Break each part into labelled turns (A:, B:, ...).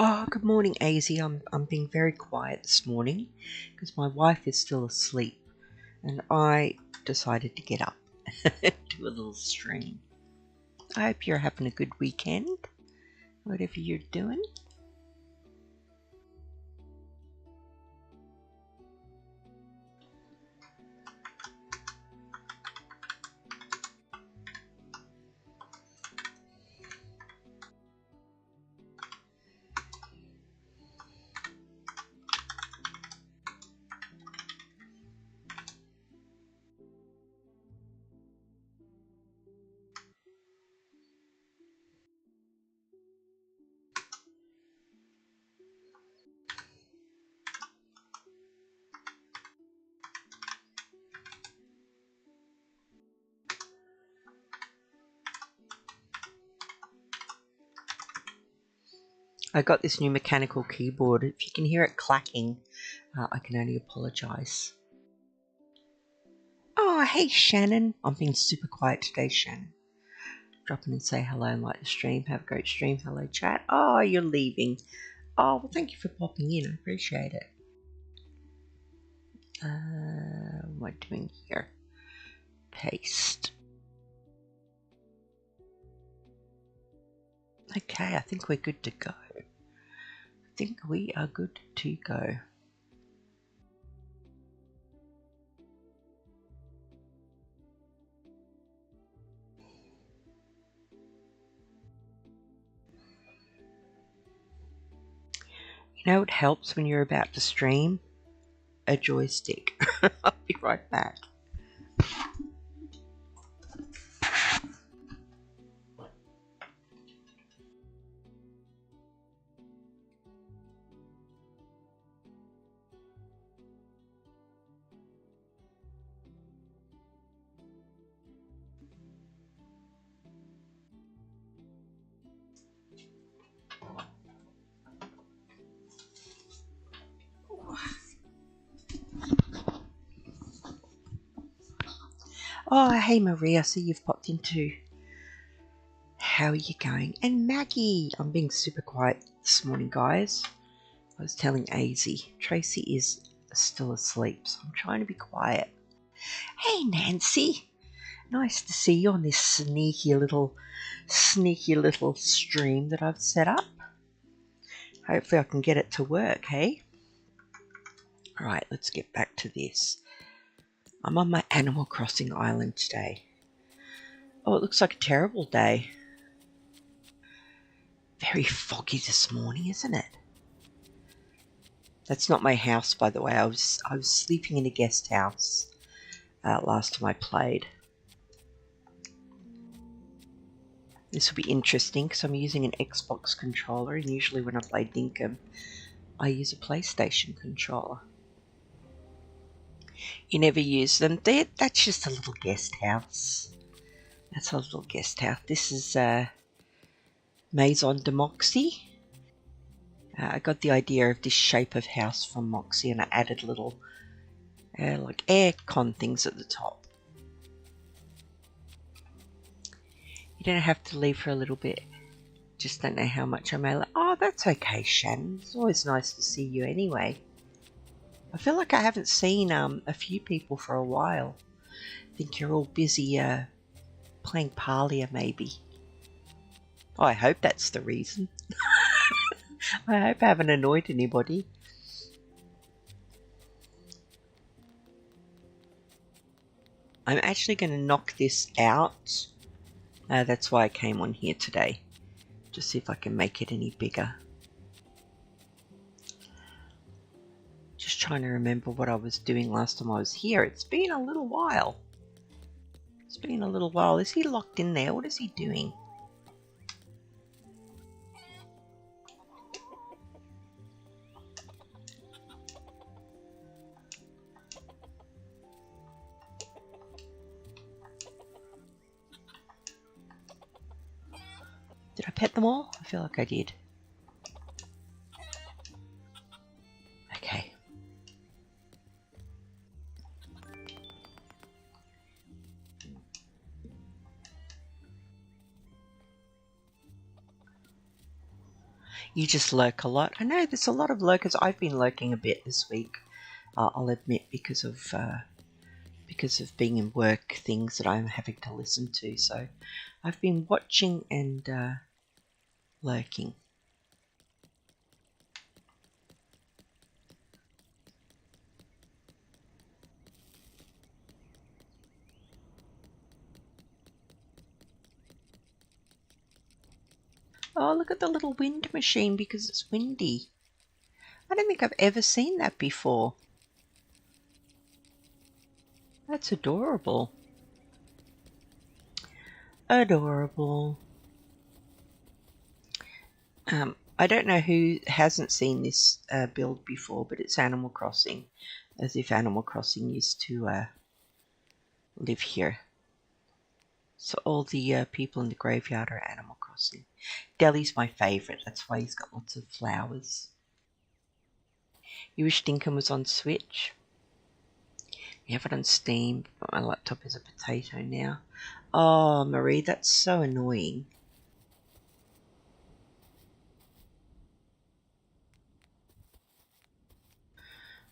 A: Oh, good morning, AZ. I'm being very quiet this morning because my wife is still asleep and I decided to get up and do a little stream. I hope you're having a good weekend, whatever you're doing. I got this new mechanical keyboard. If you can hear it clacking, I can only apologise. Oh, hey Shannon. I'm being super quiet today, Shannon. Drop in and say hello and like the stream. Have a great stream. Hello, chat. Oh, you're leaving. Oh, well, thank you for popping in. I appreciate it. What am I doing here? Paste. Okay, I think we're good to go. I think we are good to go. You know what helps when you're about to stream? A joystick. I'll be right back. Oh, hey Maria, I see you've popped into. How are you going? And Maggie, I'm being super quiet this morning, guys. I was telling AZ, Tracy is still asleep, so I'm trying to be quiet. Hey Nancy, nice to see you on this sneaky little stream that I've set up. Hopefully I can get it to work, hey? Alright, let's get back to this. I'm on my Animal Crossing island today. Oh, it looks like a terrible day. Very foggy this morning, isn't it? That's not my house, by the way. I was sleeping in a guest house last time I played. This will be interesting because I'm using an Xbox controller, and usually when I play Dinkum, I use a PlayStation controller. You never use them. That's just a little guest house. That's a little guest house. This is Maison de Moxie. I got the idea of this shape of house from Moxie, and I added little like air con things at the top. You don't have to leave for a little bit. Just don't know how much I may. Oh, that's okay, Shannon. It's always nice to see you anyway. I feel like I haven't seen a few people for a while. I think you're all busy playing Parlia, maybe. Oh, I hope that's the reason. I hope I haven't annoyed anybody. I'm actually going to knock this out. That's why I came on here today. Just see if I can make it any bigger. Just trying to remember what I was doing last time I was here. It's been a little while. It's been a little while. Is he locked in there? What is he doing? Did I pet them all? I feel like I did. Okay. You just lurk a lot. I know there's a lot of lurkers. I've been lurking a bit this week. I'll admit because of being in work things that I'm having to listen to. So I've been watching and lurking. Oh, look at the little wind machine because it's windy. I don't think I've ever seen that before. That's adorable. Adorable. I don't know who hasn't seen this build before, but it's Animal Crossing, as if Animal Crossing used to live here. So all the people in the graveyard are Animal Crossing. Deli's my favourite, that's why he's got lots of flowers. You wish Dinkum was on Switch? You have it on Steam, but my laptop is a potato now. Oh, Marie, that's so annoying.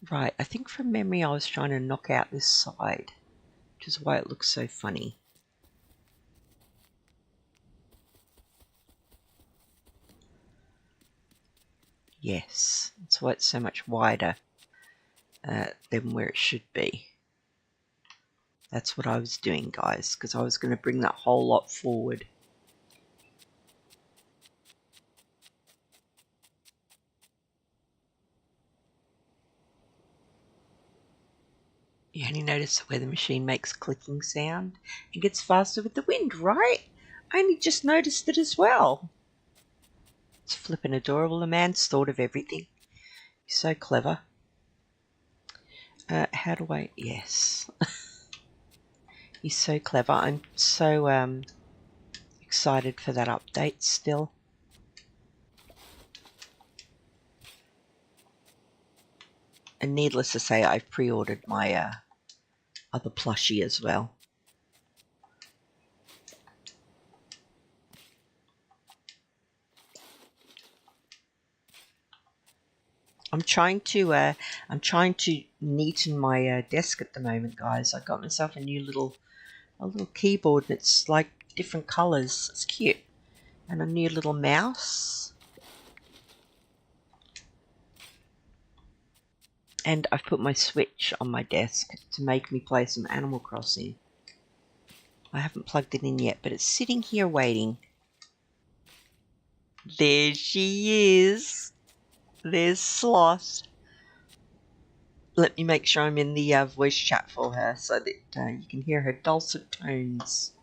A: Right, I think from memory I was trying to knock out this side, which is why it looks so funny. Yes, that's why it's so much wider than where it should be. That's what I was doing, guys, because I was going to bring that whole lot forward. You only notice where the machine makes clicking sound and gets faster with the wind, right? I only just noticed it as well. It's flippin' adorable. The man's thought of everything. He's so clever. How do I... Yes. He's so clever. I'm so excited for that update still. And needless to say, I've pre-ordered my other plushie as well. I'm trying to neaten my desk at the moment, guys. I got myself a little keyboard, and it's like different colours. It's cute, and a new little mouse. And I've put my Switch on my desk to make me play some Animal Crossing. I haven't plugged it in yet, but it's sitting here waiting. There she is. There's Sloth. Let me make sure I'm in the voice chat for her so that you can hear her dulcet tones.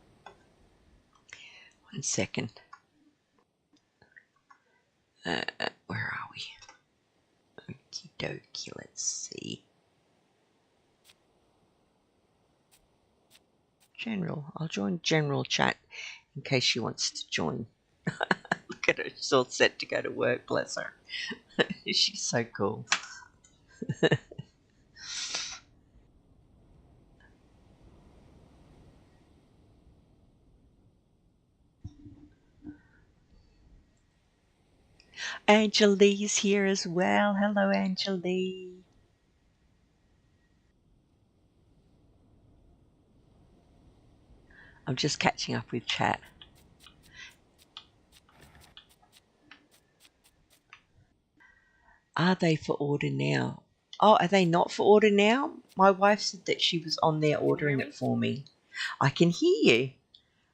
A: 1 second. Where are we? Okie dokie, let's see. General. I'll join general chat in case she wants to join. Look at her, she's all set to go to work, bless her. She's so cool. Angelique's here as well. Hello, Angelique. I'm just catching up with chat. Are they for order now? Oh, are they not for order now? My wife said that she was on there ordering it for me. I can hear you.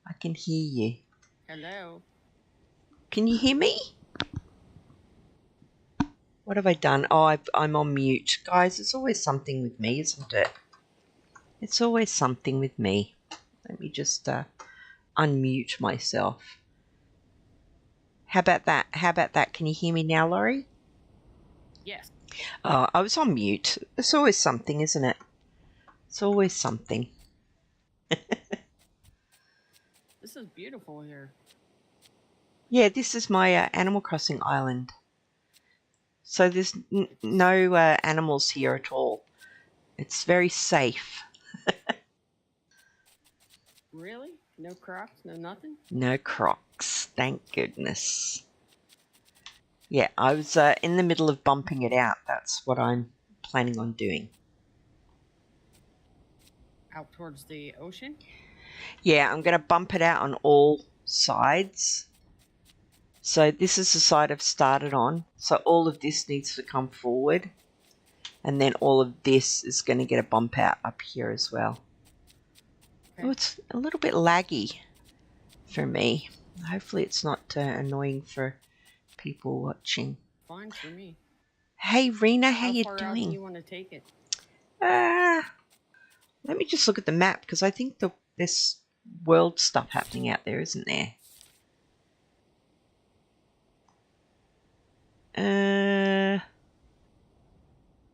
A: I can hear you.
B: Hello.
A: Can you hear me? What have I done? Oh, I'm on mute. Guys, it's always something with me, isn't it? It's always something with me. Let me just unmute myself. How about that? How about that? Can you hear me now, Laurie?
B: Yes.
A: I was on mute. It's always something, isn't it? It's always something.
B: This is beautiful here.
A: Yeah, this is my Animal Crossing island. So there's no animals here at all. It's very safe.
B: Really? No crocs? No nothing?
A: No crocs. Thank goodness. Yeah, I was in the middle of bumping it out. That's what I'm planning on doing.
B: Out towards the ocean?
A: Yeah, I'm going to bump it out on all sides. So this is the side I've started on. So all of this needs to come forward. And then all of this is going to get a bump out up here as well.
B: Okay.
A: Oh, it's a little bit laggy for me. Hopefully it's not annoying for people watching.
B: Fine for me.
A: Hey, Rena, how
B: How
A: you
B: far out do
A: doing?
B: you want to take it?
A: Let me just look at the map, because I think there's world stuff happening out there, isn't there?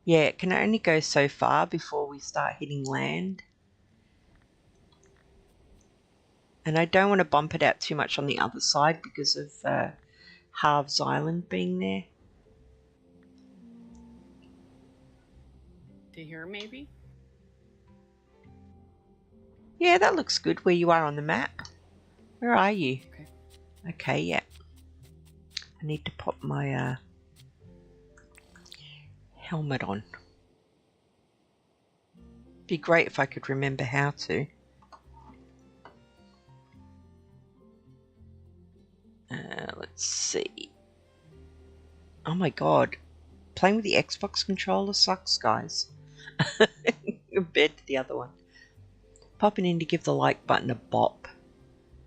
A: Yeah, it can only go so far before we start hitting land. And I don't want to bump it out too much on the other side because of Halves Island being there.
B: To here, maybe?
A: Yeah, that looks good where you are on the map. Where are you?
B: Okay.
A: Okay, yeah. I need to pop my helmet on. Be great if I could remember how to. Let's see. Oh my god. Playing with the Xbox controller sucks, guys. Compared to the other one. Popping in to give the like button a bop.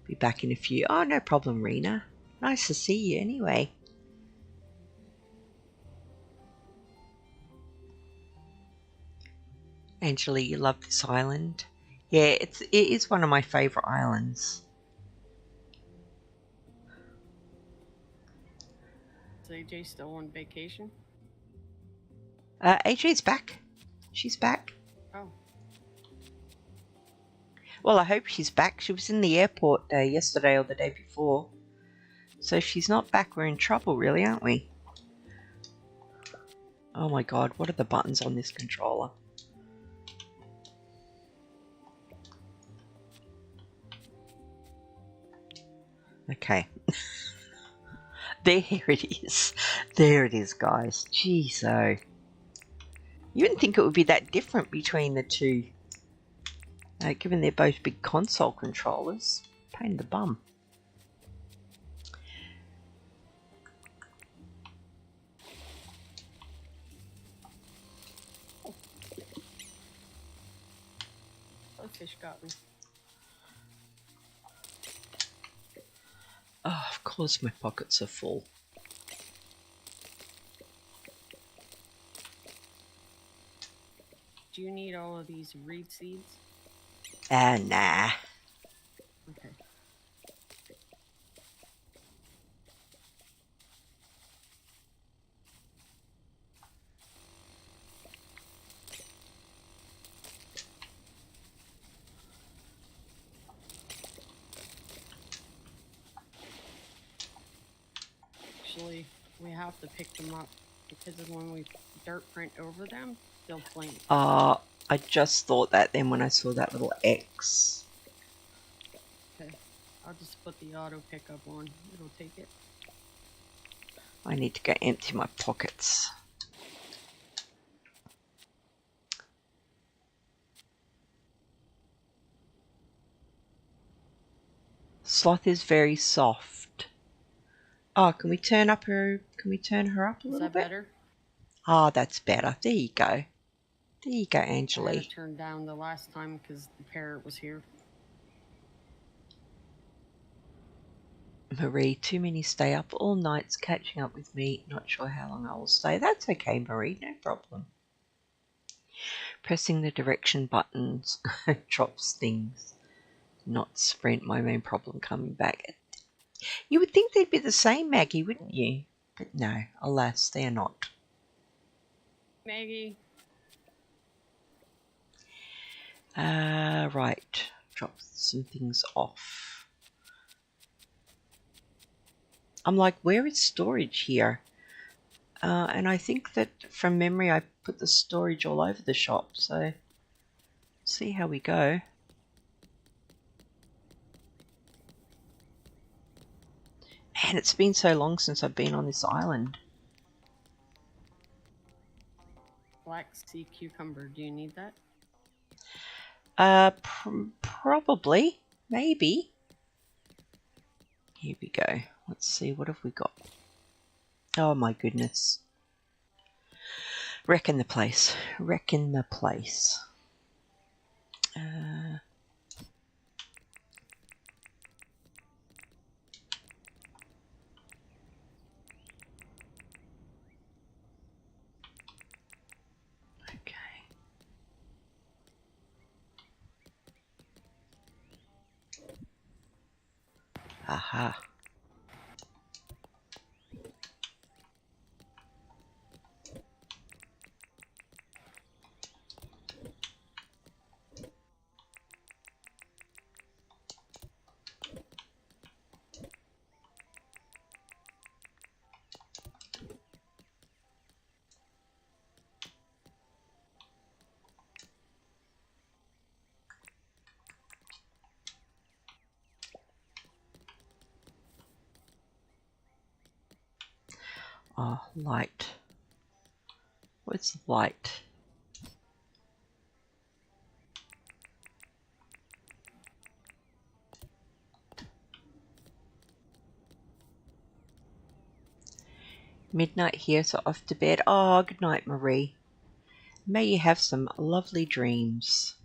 A: Be back in a few. Oh, no problem, Rena. Nice to see you anyway. Angela, you love this island? Yeah, it is one of my favourite islands.
B: Is AJ still on vacation?
A: AJ's back. She's back.
B: Oh.
A: Well, I hope she's back. She was in the airport yesterday or the day before. So if she's not back, we're in trouble, really, aren't we? Oh my god, what are the buttons on this controller? Okay. There it is. There it is, guys. Jeez, oh. You wouldn't think it would be that different between the two. Given they're both big console controllers. Pain in the bum.
B: That fish got me.
A: Oh, of course my pockets are full.
B: Do you need all of these reed seeds?
A: Nah.
B: Okay. Actually, we have to pick them up because of when we dirt print over them, they'll flame.
A: I just thought that then when I saw that little X.
B: Okay. I'll just put the auto pickup on. It'll take it.
A: I need to go empty my pockets. Sloth is very soft. Oh, can we turn her up a
B: Is
A: little
B: that
A: bit?
B: better?
A: Ah, that's better. There you go. There you go,
B: I had
A: Angeli.
B: to turn down the last time because the parrot was here.
A: Marie, too many stay up all nights catching up with me. Not sure how long I will stay. That's okay, Marie. No problem. Pressing the direction buttons drops things. Not sprint. My main problem coming back. You would think they'd be the same, Maggie, wouldn't you? But no, alas, they are not.
B: Maggie.
A: Right. Drop some things off. I'm like, where is storage here? And I think that from memory I put the storage all over the shop, so see how we go. Man, it's been so long since I've been on this island.
B: Black sea cucumber. Do you need that?
A: Probably. Maybe. Here we go. Let's see, what have we got? Oh my goodness. Wrecking the place. Wrecking the place. Okay. Aha. Oh, light. What's light? Midnight here, so off to bed. Oh, good night, Marie. May you have some lovely dreams.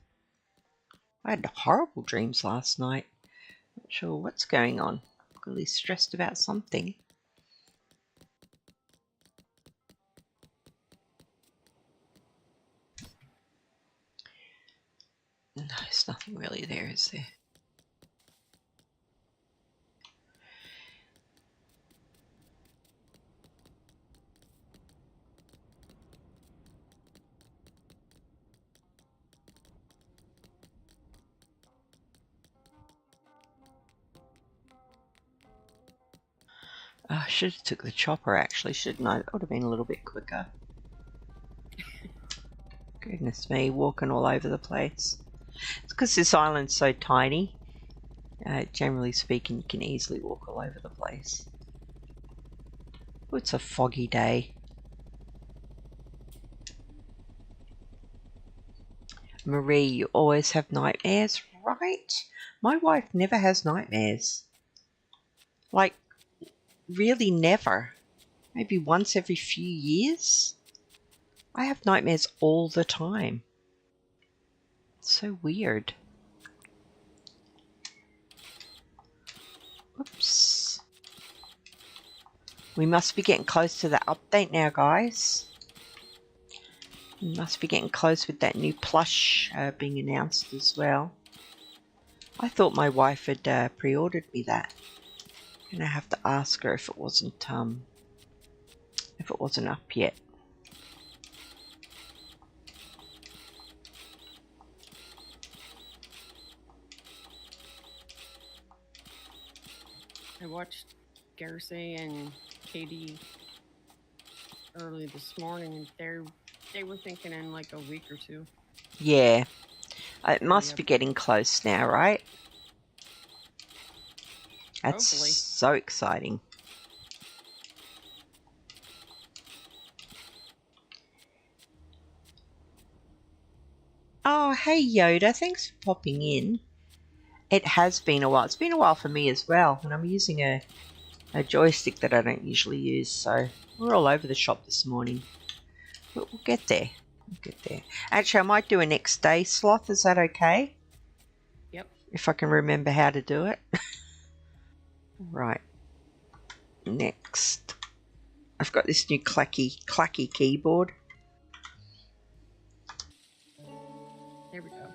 A: I had horrible dreams last night. Not sure what's going on. Really stressed about something. No, there's nothing really there, is there? I should have took the chopper actually, shouldn't I? That would have been a little bit quicker. Goodness me, walking all over the place. It's because this island's so tiny. Generally speaking, you can easily walk all over the place. Oh, it's a foggy day. Marie, you always have nightmares, right? My wife never has nightmares. Like, really never. Maybe once every few years. I have nightmares all the time. It's so weird. Oops. We must be getting close to the update now, guys. We must be getting close with that new plush being announced as well. I thought my wife had pre-ordered me that. I'm gonna have to ask her if it wasn't up yet.
B: I watched Garcy and Katie early this morning, and they were thinking in like a week or two.
A: Yeah. It must be getting close now, right? That's
B: Hopefully.
A: so exciting. Oh, hey Yoda, thanks for popping in. It has been a while. It's been a while for me as well, and I'm using a joystick that I don't usually use, so we're all over the shop this morning. But we'll get there. We'll get there. Actually, I might do a next day sloth. Is that okay?
B: Yep.
A: If I can remember how to do it. Right. Next. I've got this new clacky keyboard.
B: There we go.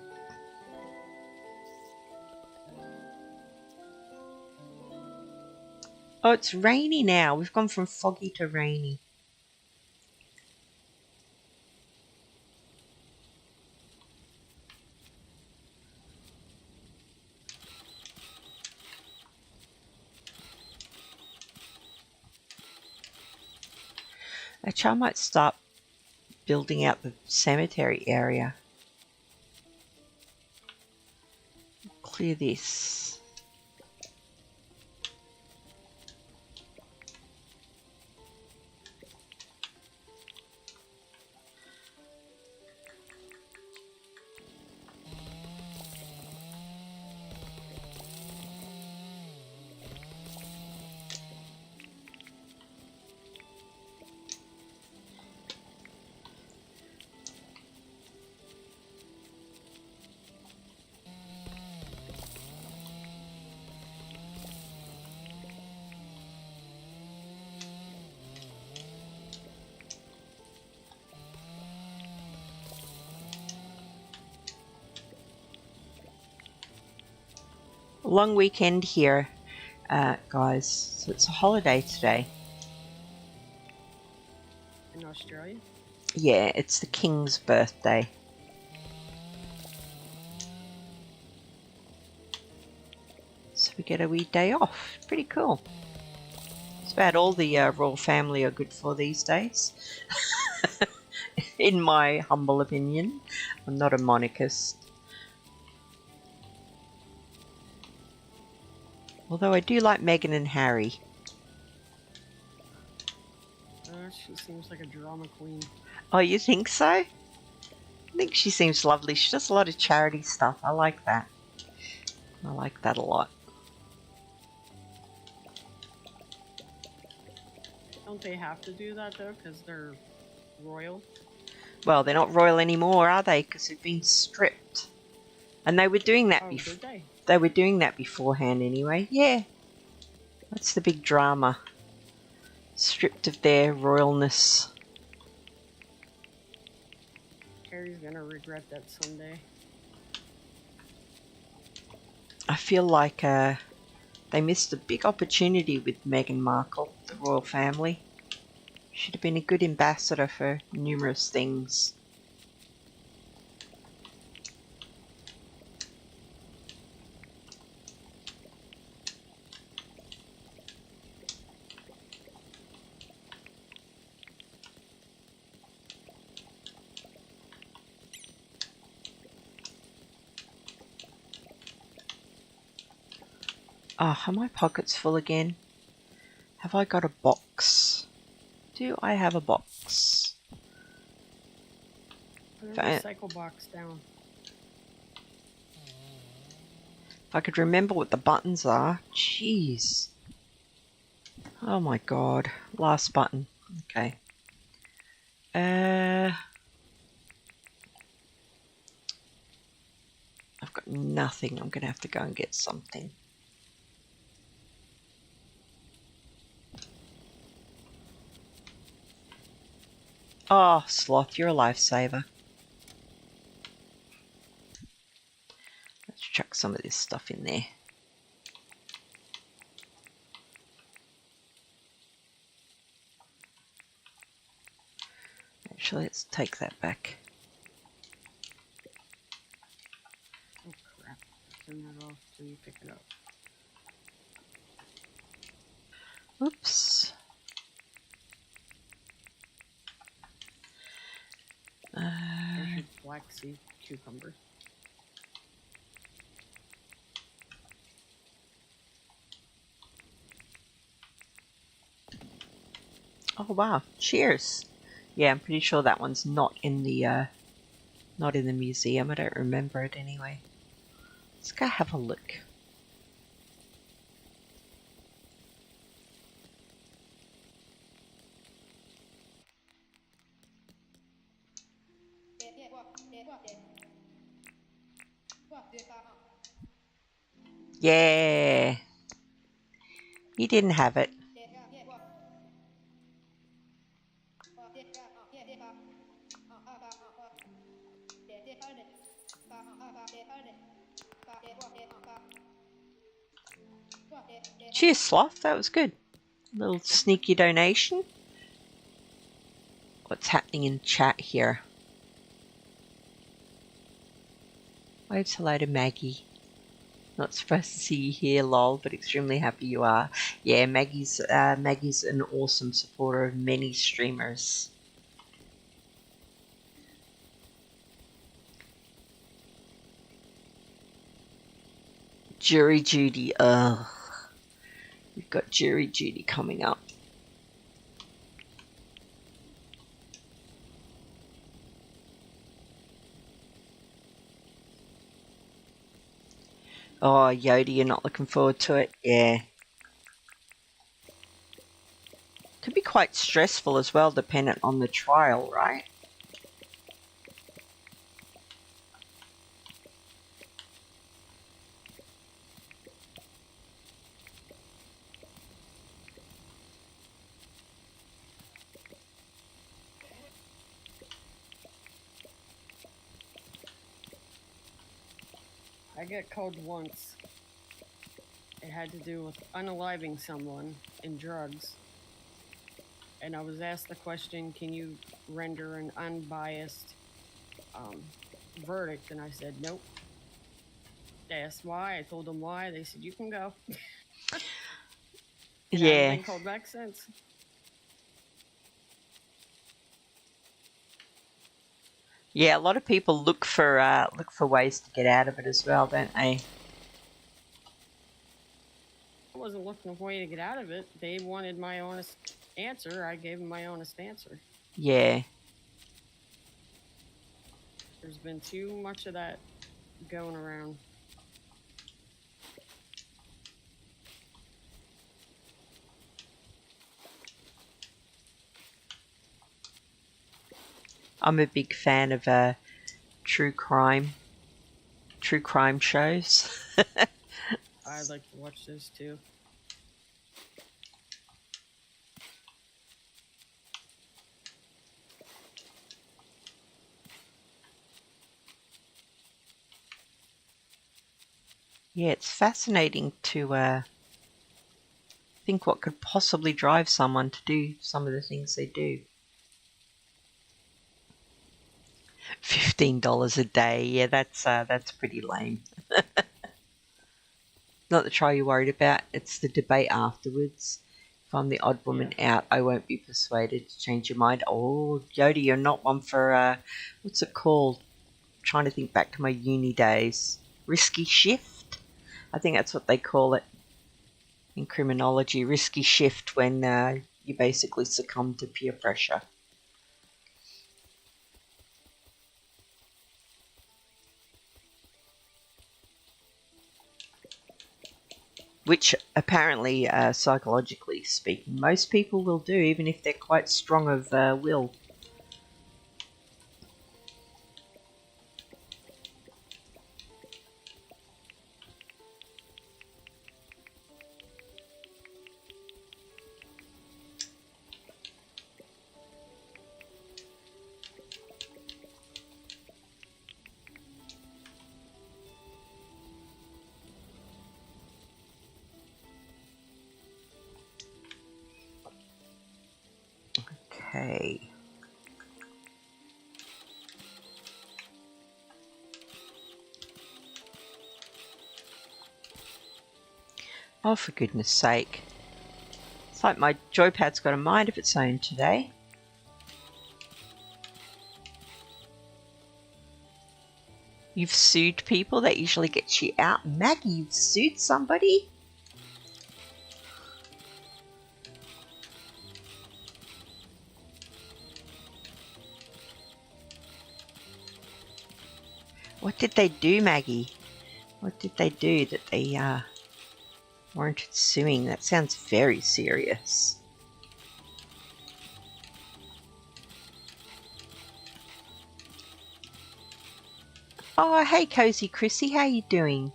A: Oh, it's rainy now. We've gone from foggy to rainy. Actually, I might start building out the cemetery area. Clear this. Long weekend here, guys. So it's a holiday today.
B: In Australia?
A: Yeah, it's the King's birthday. So we get a wee day off. Pretty cool. It's about all the royal family are good for these days. In my humble opinion. I'm not a monarchist. Although I do like Meghan and Harry.
B: She seems like a drama queen.
A: Oh, you think so? I think she seems lovely. She does a lot of charity stuff. I like that. I like that a lot.
B: Don't they have to do that though, because they're royal?
A: Well, they're not royal anymore, are they? Because they've been stripped. And they were doing that before.
B: Did they?
A: They were doing that beforehand anyway. Yeah. That's the big drama. Stripped of their royalness.
B: Harry's gonna regret that someday.
A: I feel like they missed a big opportunity with Meghan Markle, the royal family. Should have been a good ambassador for numerous things. Oh, are my pockets full again? Have I got a box? Do I have a box?
B: Put a recycle box down.
A: If I could remember what the buttons are. Jeez. Oh my god. Last button. Okay. I've got nothing. I'm going to have to go and get something. Oh, Sloth, you're a lifesaver. Let's chuck some of this stuff in there. Actually, let's take that back.
B: Oh crap. Turn that off till you pick it up.
A: Oops.
B: There's your black sea cucumber.
A: Oh wow! Cheers. Yeah, I'm pretty sure that one's not in the museum. I don't remember it anyway. Let's go have a look. Yeah. You didn't have it. Cheers, Sloth. That was good. Little sneaky donation. What's happening in chat here? Waves hello to Maggie. Not supposed to see you here, lol, but extremely happy you are. Yeah, Maggie's an awesome supporter of many streamers. Jury duty, ugh. We've got jury duty coming up. Oh, Yodi, you're not looking forward to it? Yeah. Could be quite stressful as well, dependent on the trial, right?
B: I get called once. It had to do with unaliving someone and drugs. And I was asked the question, can you render an unbiased verdict? And I said, nope. They asked why. I told them why. They said, you can go. And I haven't
A: Yeah.
B: been called back since.
A: Yeah, a lot of people look for ways to get out of it as well, don't they?
B: I wasn't looking for a way to get out of it. They wanted my honest answer. I gave them my honest answer.
A: Yeah.
B: There's been too much of that going around.
A: I'm a big fan of true crime shows.
B: I'd like to watch those too.
A: Yeah, it's fascinating to think what could possibly drive someone to do some of the things they do. $15 a day, yeah, that's pretty lame. Not the trial you're worried about, it's the debate afterwards. If I'm the odd woman out, I won't be persuaded to change your mind. Oh, Yodi, you're not one for, what's it called? I'm trying to think back to my uni days. Risky shift? I think that's what they call it in criminology. Risky shift, when you basically succumb to peer pressure. Which apparently, psychologically speaking, most people will do, even if they're quite strong of will. Okay. Oh, for goodness sake. It's like my joypad's got a mind of its own today. You've sued people, that usually gets you out. Maggie, you've sued somebody? What did they do, Maggie? What did they do that they warranted suing? That sounds very serious. Oh, hey, Cozy Chrissy, how you doing?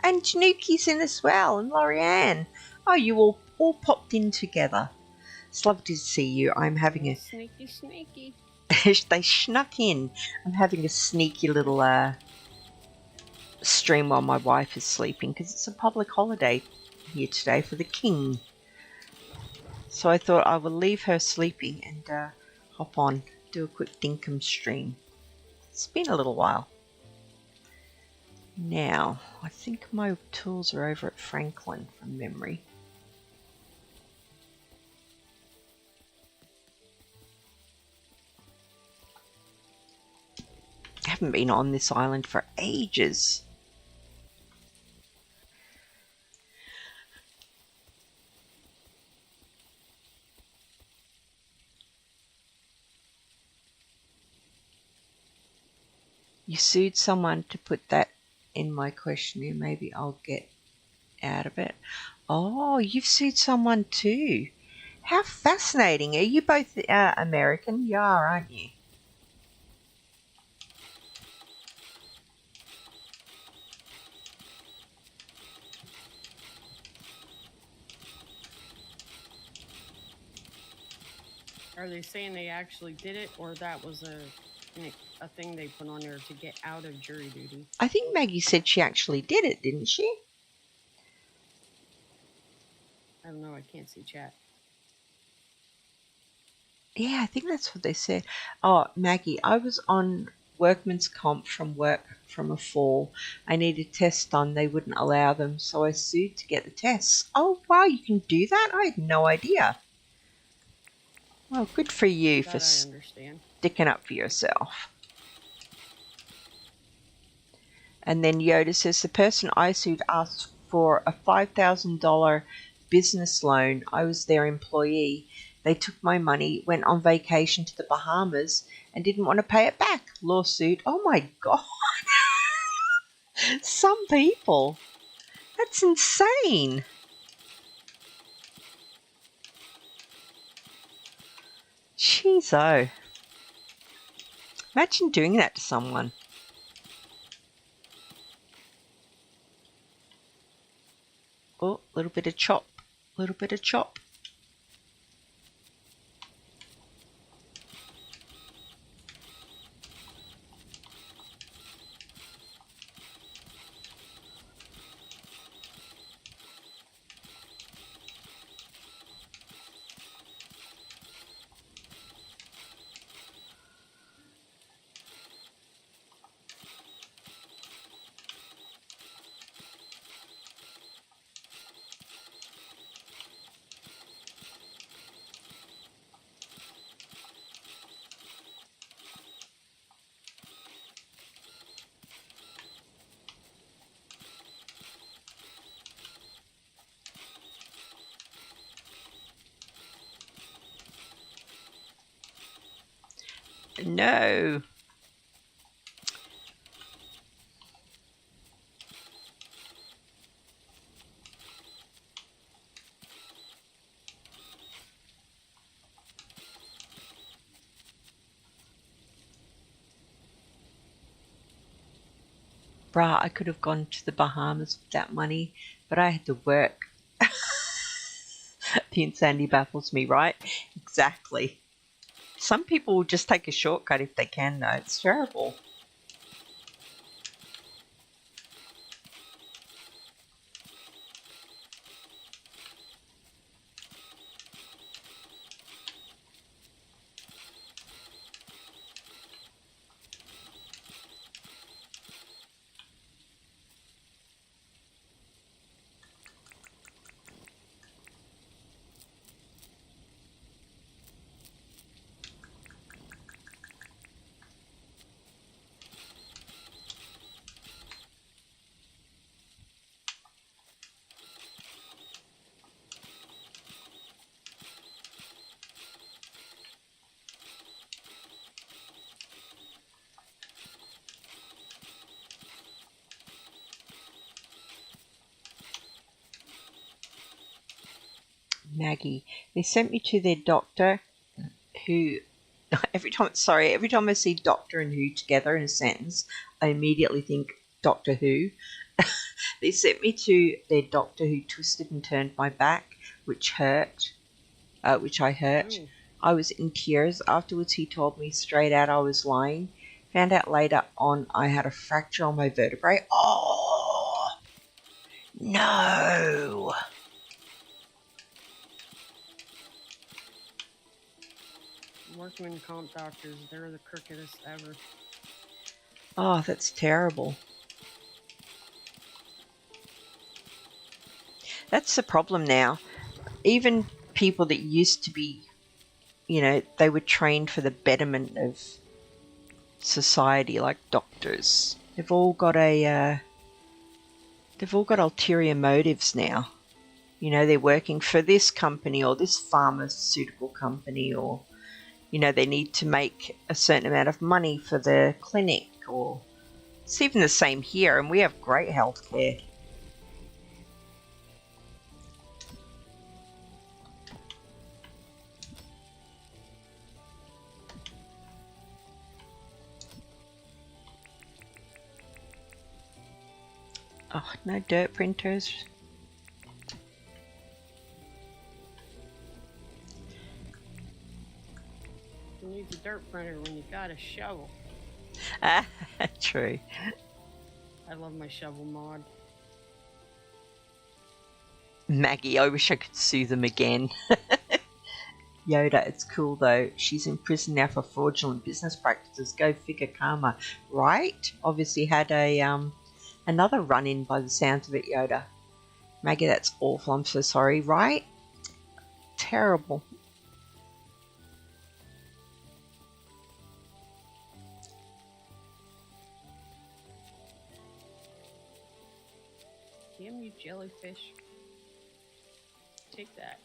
A: And Janouki's in as well, and Lorianne. Oh, you all popped in together. It's lovely to see you. I'm having a...
B: Sneaky.
A: They snuck in. I'm having a sneaky little stream while my wife is sleeping, because it's a public holiday here today for the king. So I thought I will leave her sleeping and hop on, do a quick Dinkum stream. It's been a little while. Now, I think my tools are over at Franklin from memory. I haven't been on this island for ages. You sued someone to put that in my questionnaire. Maybe I'll get out of it. Oh, you've sued someone too. How fascinating. Are you both American? You are, aren't you?
B: Are they saying they actually did it, or that was a thing they put on there to get out of jury duty?
A: I think Maggie said she actually did it, didn't she?
B: I don't know. I can't see chat.
A: Yeah, I think that's what they said. Oh, Maggie, I was on workman's comp from work from a fall. I needed tests done. They wouldn't allow them, so I sued to get the tests. Oh, wow, you can do that? I had no idea. Well, good for you for
B: That I understand.
A: sticking up for yourself. And then Yoda says the person I sued asked for a $5,000 business loan. I was their employee. They took my money, went on vacation to the Bahamas, and didn't want to pay it back. Lawsuit. Oh my God. Some people. That's insane. Jeez, oh. Imagine doing that to someone. Oh, a little bit of chop. A little bit of chop. No. Bruh, I could have gone to the Bahamas with that money, but I had to work. The insanity baffles me, right? Exactly. Some people will just take a shortcut if they can, though. It's terrible. Maggie, they sent me to their doctor who every time I see doctor and who together in a sentence, I immediately think Doctor Who. They sent me to their doctor who twisted and turned my back, which I hurt.
B: Ooh.
A: I was in tears. Afterwards, he told me straight out I was lying. Found out later on I had a fracture on my vertebrae. Oh, no.
B: Workman comp doctors, they're the crookedest ever.
A: Oh, that's terrible. That's the problem now. Even people that used to be, they were trained for the betterment of society, like doctors. They've all got ulterior motives now. They're working for this company or this pharmaceutical company, or they need to make a certain amount of money for the clinic, or it's even the same here, and we have great healthcare. Oh, no dirt printers.
B: Who needs a dirt printer when you got a shovel?
A: Ah, true.
B: I love my shovel mod.
A: Maggie, I wish I could sue them again. Yoda, it's cool though. She's in prison now for fraudulent business practices. Go figure karma. Right? Obviously had a another run-in by the sounds of it, Yoda. Maggie, that's awful. I'm so sorry. Right? Terrible.
B: Damn you, jellyfish. Take that.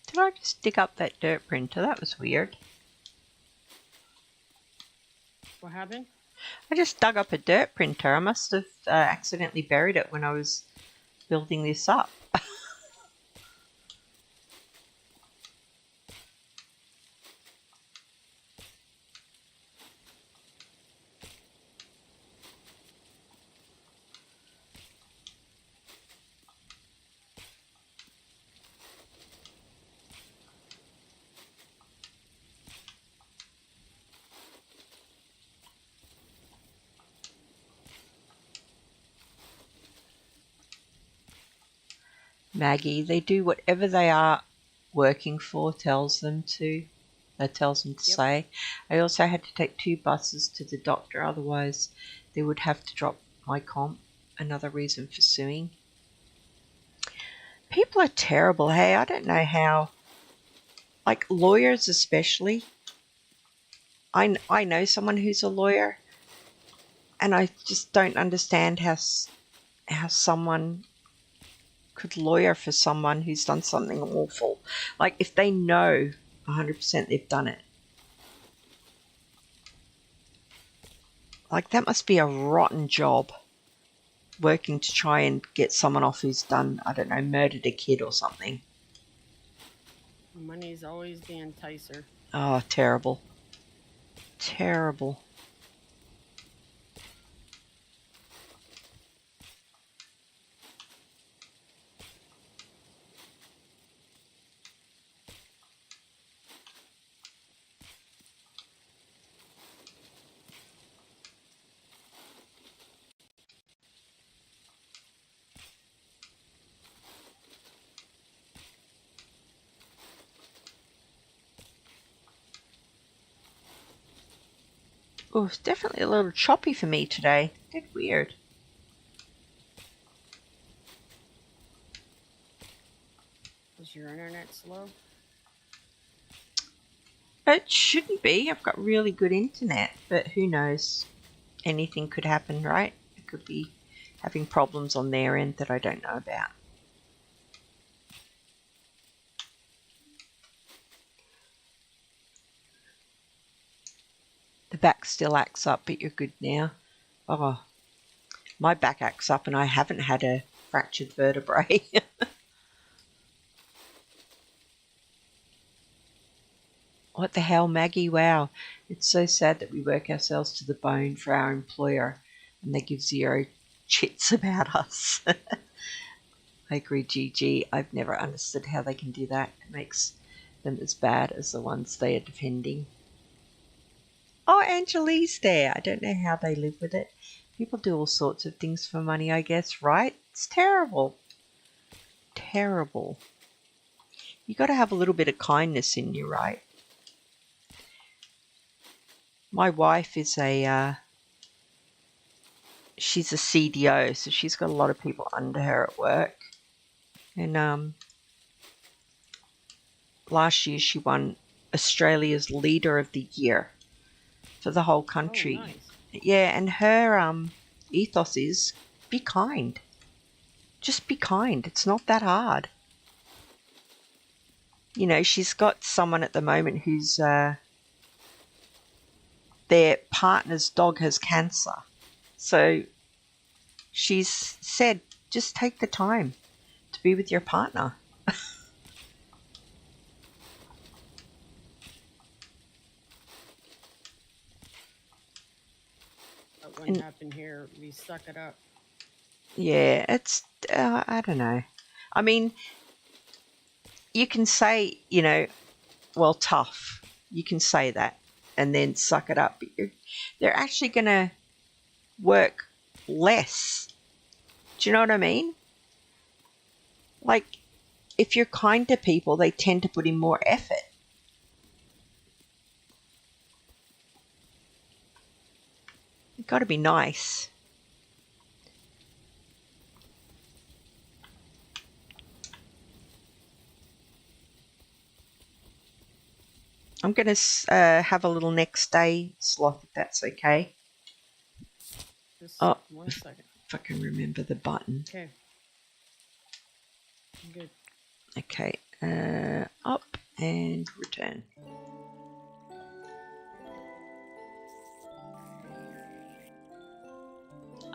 A: Did I just dig up that dirt printer? That was weird.
B: What happened?
A: I just dug up a dirt printer. I must have accidentally buried it when I was building this up. Maggie, they do whatever they are working for tells them to. Tells them to say. I also had to take 2 buses to the doctor, otherwise they would have to drop my comp. Another reason for suing. People are terrible, hey? I don't know how. Like lawyers especially. I know someone who's a lawyer, and I just don't understand how someone could lawyer for someone who's done something awful. Like if they know 100% they've done it. Like that must be a rotten job, working to try and get someone off who's done, I don't know, murdered a kid or something.
B: Money's always the enticer.
A: Oh, terrible. Terrible. Oh, it's definitely a little choppy for me today. Dead weird.
B: Is your internet slow?
A: It shouldn't be. I've got really good internet, but who knows? Anything could happen, right? It could be having problems on their end that I don't know about. The back still acts up, but you're good now. Oh, my back acts up and I haven't had a fractured vertebrae. What the hell, Maggie? Wow. It's so sad that we work ourselves to the bone for our employer and they give zero chits about us. I agree, Gigi. I've never understood how they can do that. It makes them as bad as the ones they are defending. Oh, Angelique's there. I don't know how they live with it. People do all sorts of things for money, I guess, right? It's terrible. Terrible. You got to have a little bit of kindness in you, right? My wife is she's a CDO, so she's got a lot of people under her at work. And last year she won Australia's Leader of the Year for the whole country.
B: Oh, nice.
A: Yeah, and her ethos is be kind. Just be kind. It's not that hard. You know, she's got someone at the moment who's their partner's dog has cancer. So she's said, just take the time to be with your partner.
B: wouldn't happen here. We suck it up.
A: Yeah, it's, I don't know. I mean, you can say, you know, well, tough. You can say that and then suck it up. But they're actually going to work less. Do you know what I mean? Like, if you're kind to people, they tend to put in more effort. You've got to be nice. I'm going to have a little next day slot, if that's okay.
B: Just
A: Oh,
B: 1 second.
A: If I can remember the button.
B: Okay. I'm good.
A: Okay. Up and return.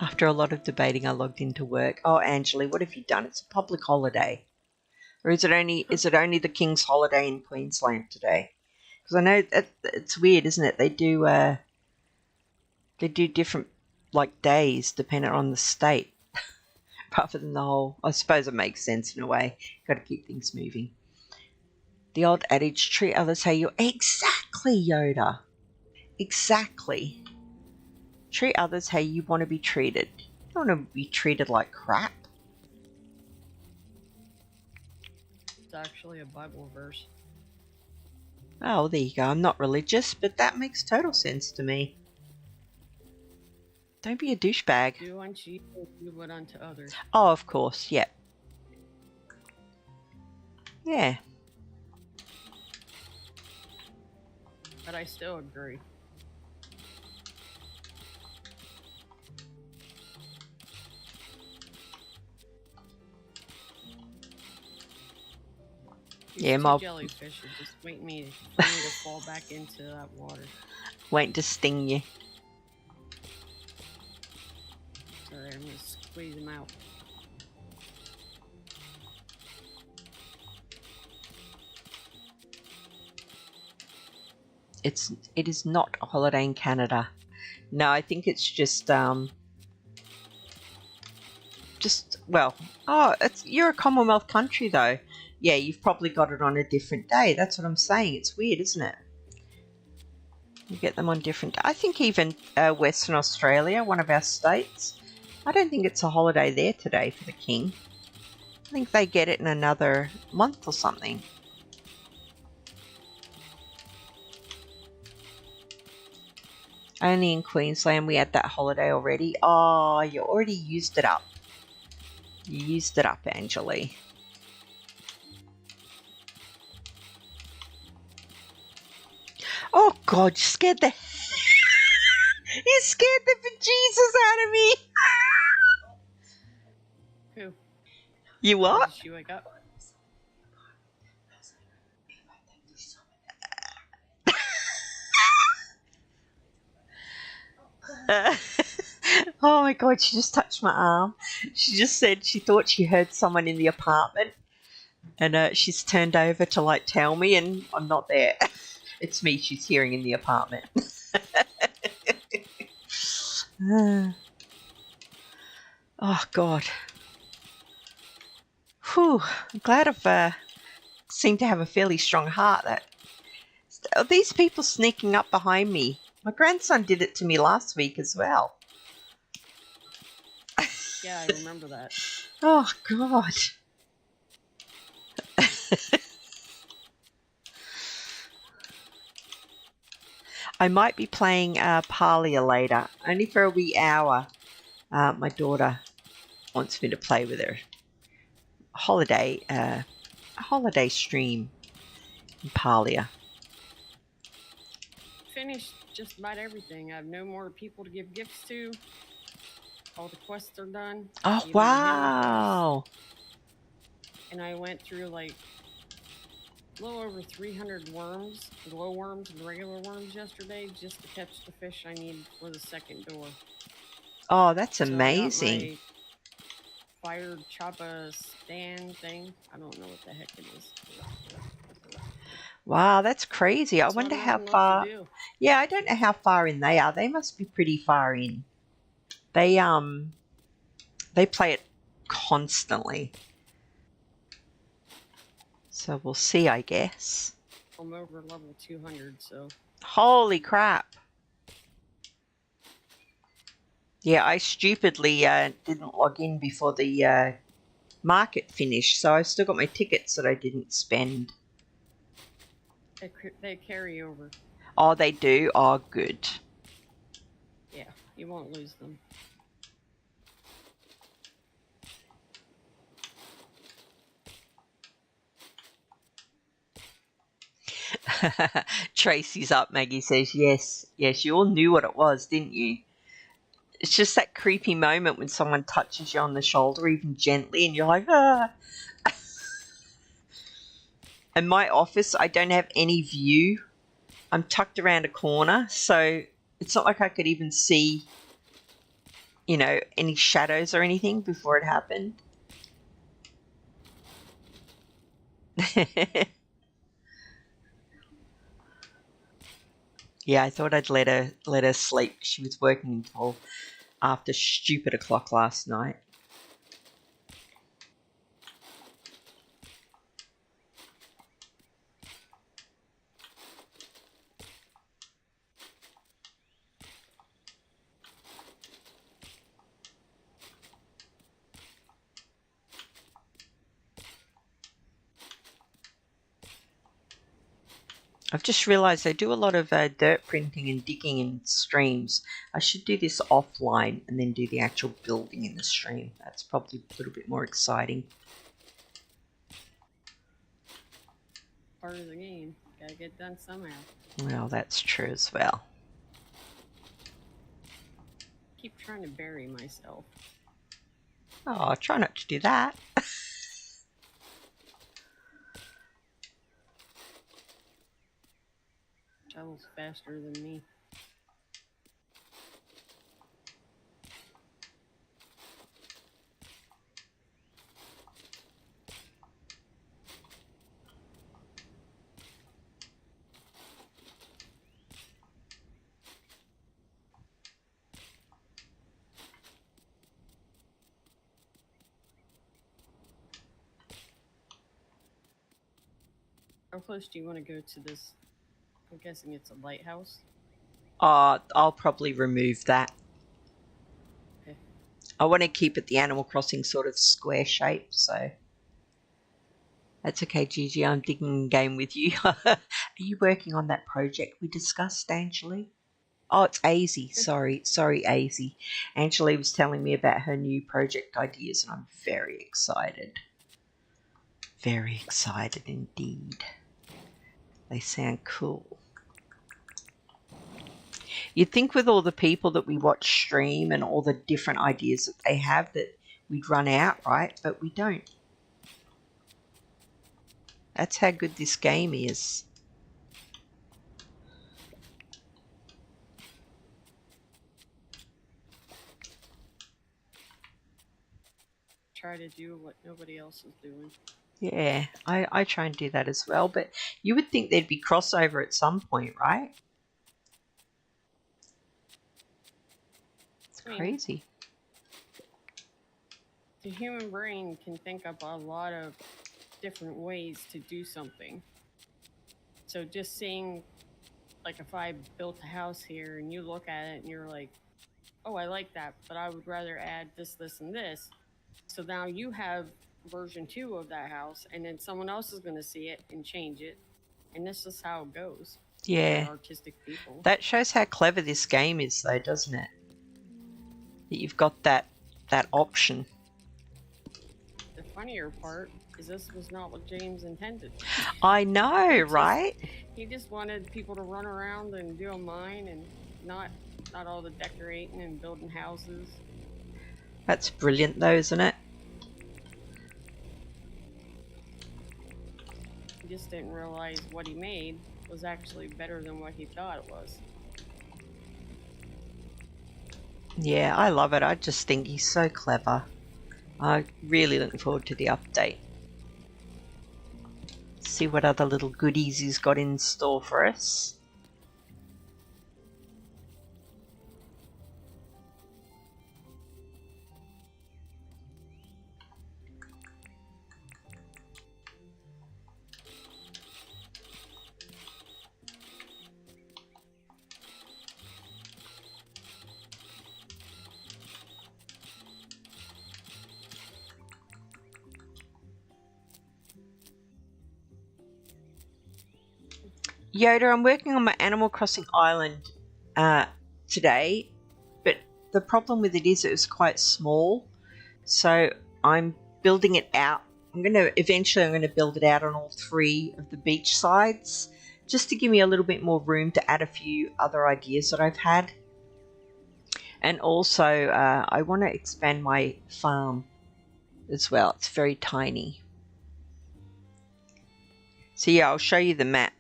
A: After a lot of debating, I logged into work. Oh, Angela, what have you done? It's a public holiday. Or is it only the King's holiday in Queensland today? Because I know it's weird, isn't it? They do different like days depending on the state, rather than the whole. I suppose it makes sense in a way. Got to keep things moving. The old adage: treat others how you exactly, Yoda. Exactly. Treat others how you want to be treated. You don't want to be treated like crap.
B: It's actually a Bible verse.
A: Oh, there you go. I'm not religious, but that makes total sense to me. Don't be a douchebag.
B: Do unto you as you would unto others.
A: Oh, of course. Yeah. Yeah.
B: But I still agree. These
A: Yeah,
B: two jellyfish are just waiting for me to fall back into that water.
A: Waiting to sting you.
B: Alright, I'm gonna squeeze them out.
A: It is not a holiday in Canada. No, I think it's just well, you're a Commonwealth country though. Yeah, you've probably got it on a different day. That's what I'm saying. It's weird, isn't it? You get them on different. I think even Western Australia, one of our states, I don't think it's a holiday there today for the King. I think they get it in another month or something. Only in Queensland we had that holiday already. Oh, you already used it up. You used it up, Anjali. Oh God, you scared the you scared the bejesus out of me.
B: Who?
A: You what?
B: Did she wake up?
A: Oh my God, she just touched my arm. She just said she thought she heard someone in the apartment, and she's turned over to like tell me, and I'm not there. It's me she's hearing in the apartment. Oh God. Whew. I'm glad I've seemed to have a fairly strong heart. These people sneaking up behind me. My grandson did it to me last week as well.
B: Yeah, I remember that.
A: Oh God. I might be playing Parlia later, only for a wee hour. My daughter wants me to play with her. A holiday stream in Parlia.
B: Finished just about everything. I have no more people to give gifts to. All the quests are done.
A: Oh,
B: Even the
A: wow.
B: and I went through like a little over 300 worms, glowworms and regular worms yesterday just to catch the fish I need for the second door.
A: Oh, that's
B: So
A: amazing.
B: I got my fire choppa stand thing. I don't know what the heck it is.
A: Wow, that's crazy. I
B: So
A: wonder
B: I'm
A: how
B: not
A: far.
B: to do.
A: Yeah, I don't know how far in they are. They must be pretty far in. They play it constantly. So we'll see, I guess.
B: I'm over level 200, so.
A: Holy crap. Yeah, I stupidly didn't log in before the market finished, so I've still got my tickets that I didn't spend.
B: They carry over.
A: Oh, they do? Oh, good.
B: Yeah, you won't lose them.
A: Tracy's up, Maggie says, yes, you all knew what it was, didn't you? It's just that creepy moment when someone touches you on the shoulder, even gently, and you're like, ah. In my office, I don't have any view. I'm tucked around a corner, so it's not like I could even see, you know, any shadows or anything before it happened. Yeah, I thought I'd let her sleep. She was working until after stupid o'clock last night. I've just realised I do a lot of dirt printing and digging in streams. I should do this offline and then do the actual building in the stream. That's probably a little bit more exciting.
B: Part of the game. Gotta get done somehow.
A: Well, that's true as well.
B: Keep trying to bury myself.
A: Oh, try not to do that.
B: Shovel's faster than me. How close do you want to go to this? I'm guessing it's a lighthouse.
A: I'll probably remove that.
B: Okay.
A: I want to keep it the Animal Crossing sort of square shape, so that's okay, Gigi. I'm digging a game with you. Are you working on that project we discussed, Angeli? Oh, it's Azy. Sorry, Azy. Angeli was telling me about her new project ideas, and I'm very excited. Very excited indeed. They sound cool. You'd think with all the people that we watch stream and all the different ideas that they have that we'd run out, right? But we don't. That's how good this game is.
B: Try to do what nobody else is doing.
A: Yeah, I try and do that as well, but you would think there'd be crossover at some point, right? It's crazy.
B: The human brain can think up a lot of different ways to do something. So just seeing, like, if I built a house here and you look at it and you're like, oh, I like that, but I would rather add this, this, and this. So now you have version 2 of that house, and then someone else is going to see it and change it. And this is how it goes.
A: Yeah.
B: Artistic people.
A: That shows how clever this game is, though, doesn't it? That you've got that option.
B: The funnier part is this was not what James intended.
A: I know, right?
B: He just wanted people to run around and do a mine and not all the decorating and building houses.
A: That's brilliant, though, isn't it?
B: He just didn't realize what he made was actually better than what he thought it was.
A: Yeah, I love it. I just think he's so clever. I'm really looking forward to the update. See what other little goodies he's got in store for us. Yoda, I'm working on my Animal Crossing Island today, but the problem with it is it was quite small, so I'm building it out. Eventually I'm going to build it out on all 3 of the beach sides, just to give me a little bit more room to add a few other ideas that I've had. And also I want to expand my farm as well. It's very tiny. So yeah, I'll show you the map.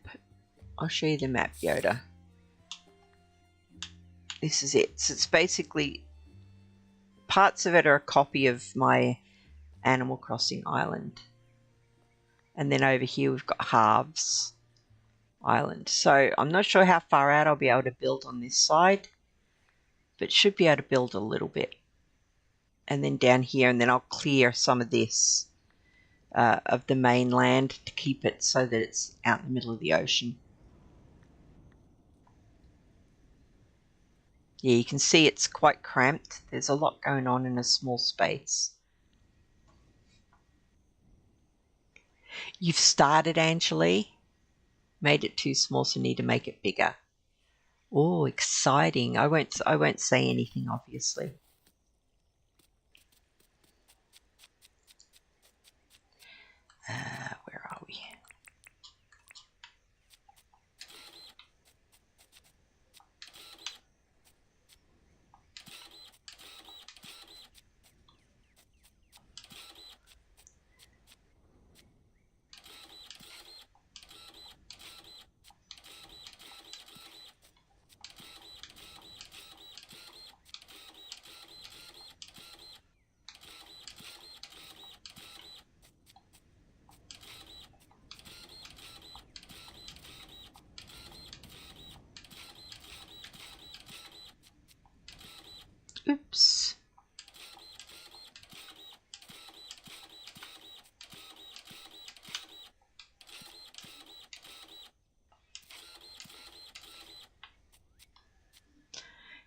A: I'll show you the map, Yoda. This is it. So it's basically, parts of it are a copy of my Animal Crossing Island. And then over here we've got Halves Island. So I'm not sure how far out I'll be able to build on this side, but should be able to build a little bit. And then down here, and then I'll clear some of this of the mainland to keep it so that it's out in the middle of the ocean. Yeah, you can see it's quite cramped. There's a lot going on in a small space. You've started, Angeli. Made it too small, so need to make it bigger. Oh, exciting. I won't say anything, obviously. Where are we? Oops.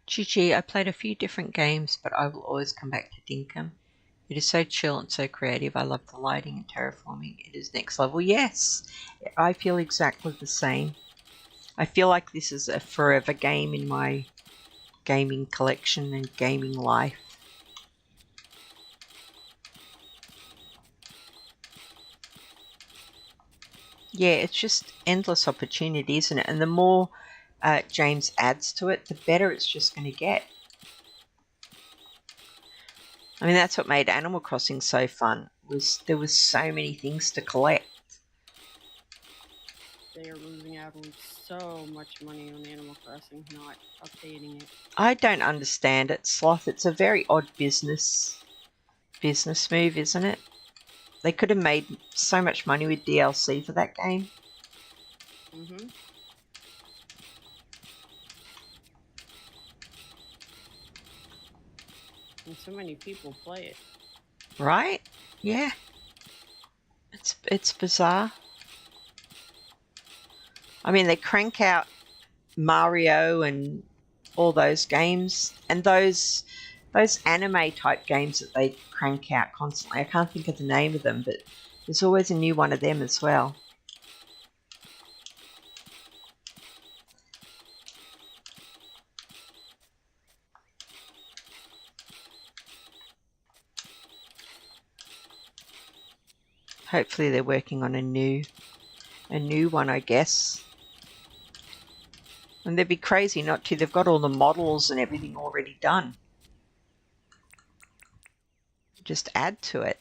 A: Chi, I played a few different games, but I will always come back to Dinkum. It is so chill and so creative. I love the lighting and terraforming. It is next level. Yes, I feel exactly the same. I feel like this is a forever game in my gaming collection and gaming life. Yeah, it's just endless opportunity, isn't it? And the more James adds to it, the better it's just going to get. I mean, that's what made Animal Crossing so fun. There was so many things to collect.
B: They are losing out on so much money on Animal Crossing, not updating it.
A: I don't understand it, Sloth. It's a very odd business move, isn't it? They could have made so much money with DLC for that game.
B: Mm-hmm. And so many people play it.
A: Right? Yeah. It's bizarre. I mean, they crank out Mario and all those games, and those anime type games that they crank out constantly. I can't think of the name of them, but there's always a new one of them as well. Hopefully they're working on a new one, I guess. And they'd be crazy not to. They've got all the models and everything already done. Just add to it.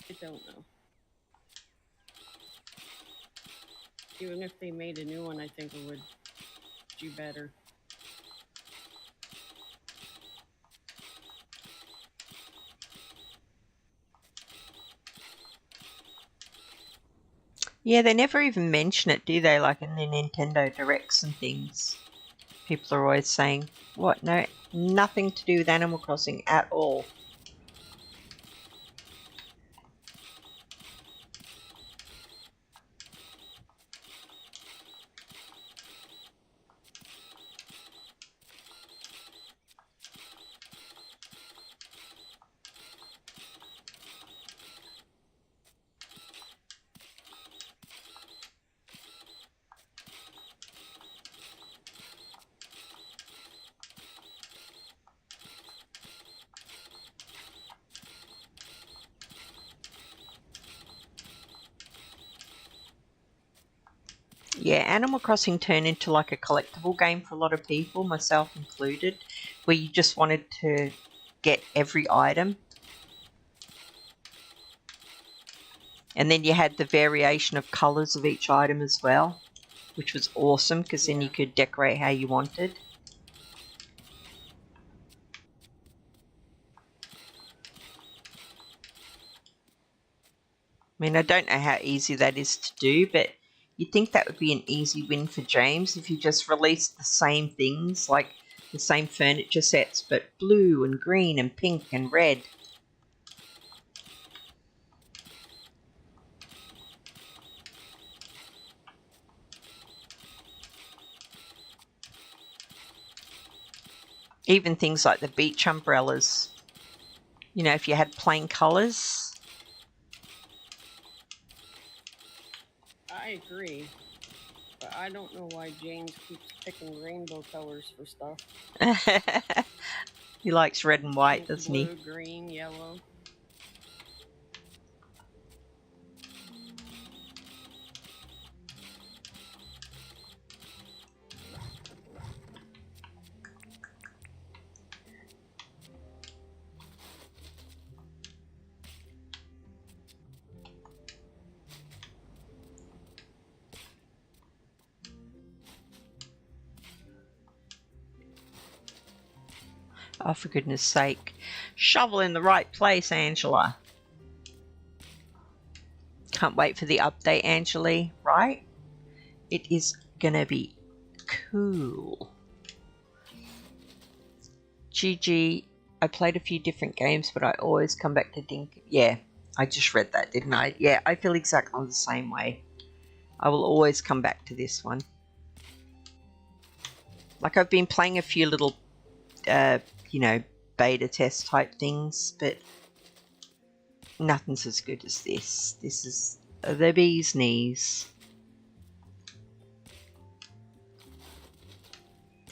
B: I don't know. Even if they made a new one, I think it would do better.
A: Yeah, they never even mention it, do they? Like in the Nintendo Directs and things. People are always saying, what? No, nothing to do with Animal Crossing at all. Yeah, Animal Crossing turned into like a collectible game for a lot of people, myself included, where you just wanted to get every item. And then you had the variation of colours of each item as well, which was awesome because then you could decorate how you wanted. I mean, I don't know how easy that is to do, but you'd think that would be an easy win for James if you just released the same things, like the same furniture sets, but blue and green and pink and red. Even things like the beach umbrellas. You know, if you had plain colours.
B: I agree. But I don't know why James keeps picking rainbow colors for stuff.
A: He likes red and white,
B: Pink,
A: doesn't
B: blue,
A: he?
B: green, yellow.
A: Oh, for goodness sake. Shovel in the right place, Angela. Can't wait for the update, Angeli, right? It is gonna be cool. GG. I played a few different games, but I always come back to Dinkum. Yeah, I just read that, didn't I? Yeah, I feel exactly the same way. I will always come back to this one. Like, I've been playing a few little, you know, beta test type things, but nothing's as good as this. This is the bee's knees.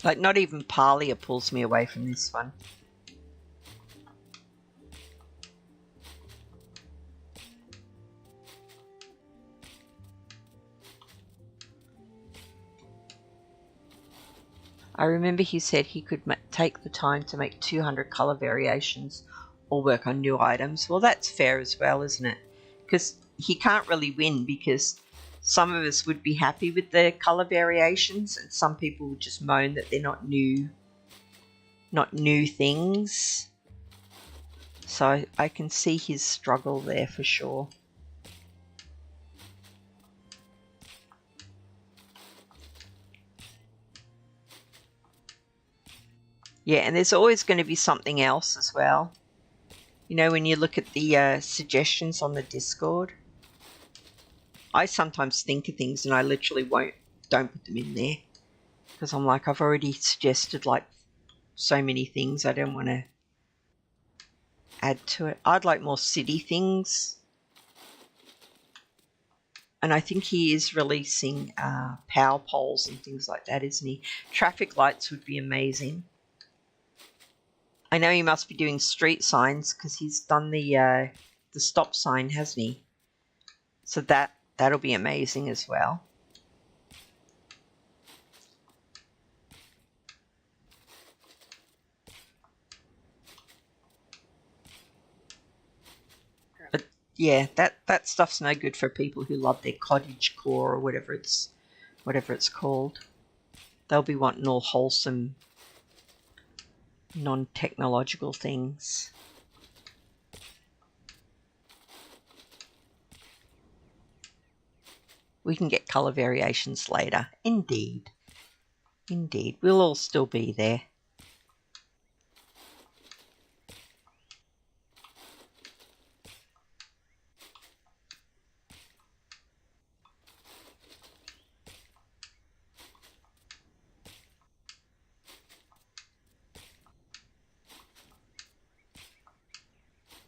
A: Like, not even Parlia pulls me away from this one. I remember he said he could take the time to make 200 colour variations or work on new items. Well, that's fair as well, isn't it? Because he can't really win, because some of us would be happy with the colour variations and some people would just moan that they're not new things. So I can see his struggle there for sure. Yeah, and there's always going to be something else as well. You know, when you look at the suggestions on the Discord, I sometimes think of things and I literally don't put them in there because I'm like, I've already suggested like so many things, I don't want to add to it. I'd like more city things. And I think he is releasing power poles and things like that, isn't he? Traffic lights would be amazing. I know he must be doing street signs because he's done the stop sign, hasn't he? So that'll be amazing as well. But yeah, that stuff's no good for people who love their cottage core or whatever it's called. They'll be wanting all wholesome, non-technological things. We can get colour variations later. Indeed. Indeed, we'll all still be there.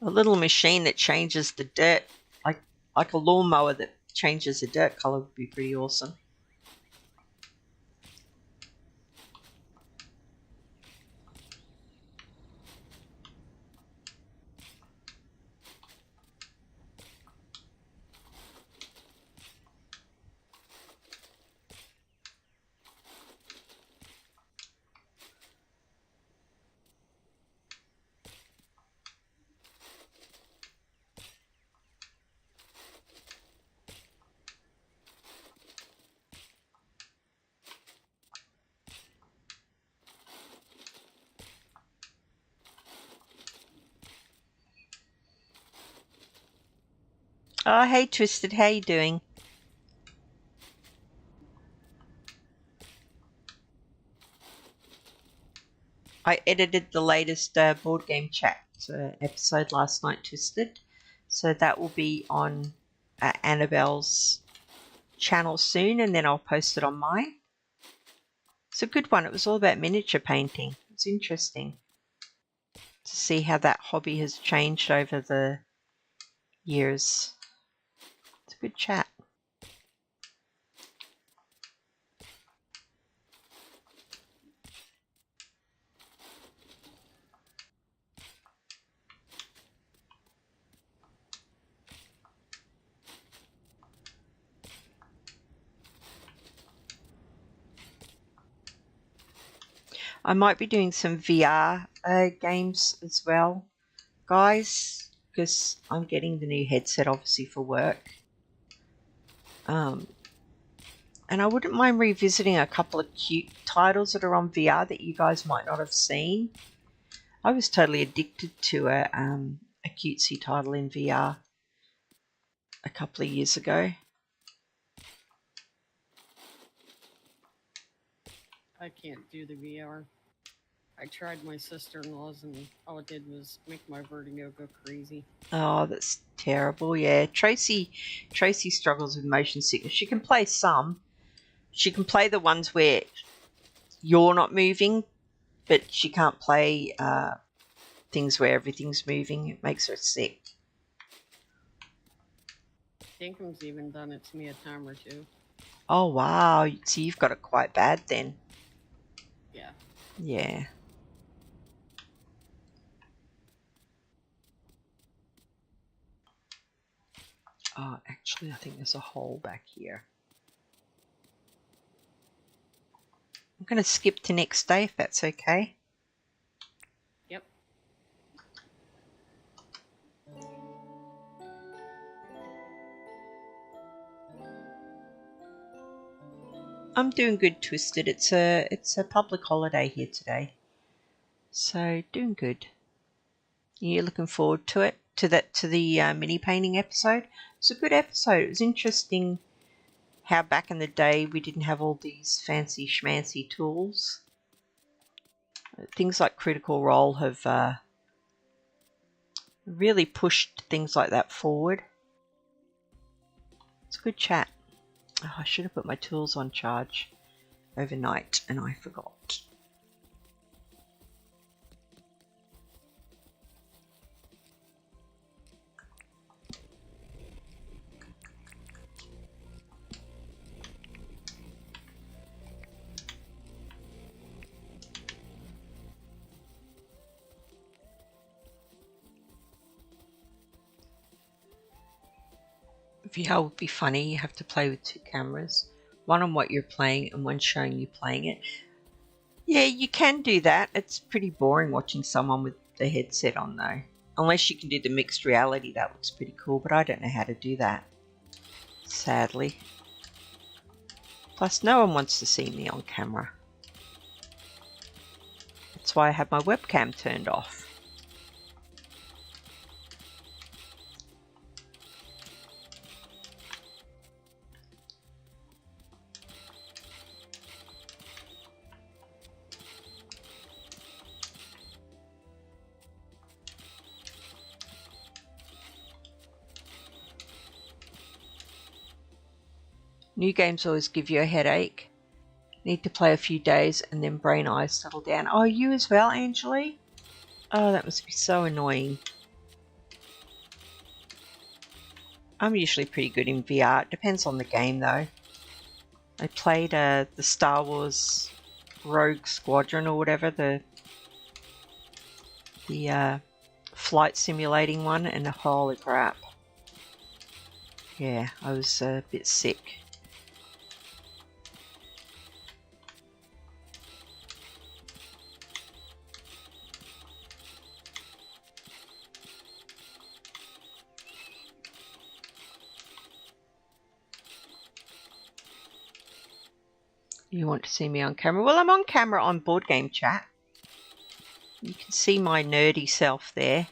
A: A little machine that changes the dirt, like a lawnmower that changes the dirt color, would be pretty awesome. Oh, hey Twisted, how you doing? I edited the latest board game chat episode last night, Twisted. So that will be on Annabelle's channel soon, and then I'll post it on mine. It's a good one. It was all about miniature painting. It's interesting to see how that hobby has changed over the years. It's a good chat. I might be doing some VR games as well, guys, because I'm getting the new headset obviously for work. And I wouldn't mind revisiting a couple of cute titles that are on VR that you guys might not have seen. I was totally addicted to a cutesy title in VR a couple of years ago.
B: I can't do the VR. I tried my sister-in-law's and all it did was make my vertigo go crazy.
A: Oh, that's terrible. Yeah, Tracy struggles with motion sickness. She can play some. She can play the ones where you're not moving, but she can't play things where everything's moving. It makes her sick.
B: Dinkum's even done it to me a time or two.
A: Oh, wow. So you've got it quite bad then.
B: Yeah.
A: Yeah. Oh, actually, I think there's a hole back here. I'm going to skip to next day if that's okay.
B: Yep.
A: I'm doing good, Twisted. It's a public holiday here today, so doing good. You're looking forward to it, to the mini painting episode. It's a good episode. It was interesting how back in the day we didn't have all these fancy schmancy tools. Things like Critical Role have really pushed things like that forward. It's a good chat. Oh, I should have put my tools on charge overnight and I forgot. VR would be funny. You have to play with two cameras, one on what you're playing and one showing you playing it. Yeah, you can do that. It's pretty boring watching someone with the headset on though. Unless you can do the mixed reality, that looks pretty cool, but I don't know how to do that, sadly. Plus, no one wants to see me on camera. That's why I have my webcam turned off. New games always give you a headache. Need to play a few days and then brain eyes settle down. Oh, you as well, Angeli? Oh, that must be so annoying. I'm usually pretty good in VR. It depends on the game, though. I played the Star Wars Rogue Squadron or whatever, the flight simulating one, and holy crap. Yeah, I was a bit sick. You want to see me on camera? Well, I'm on camera on Board Game Chat. You can see my nerdy self there.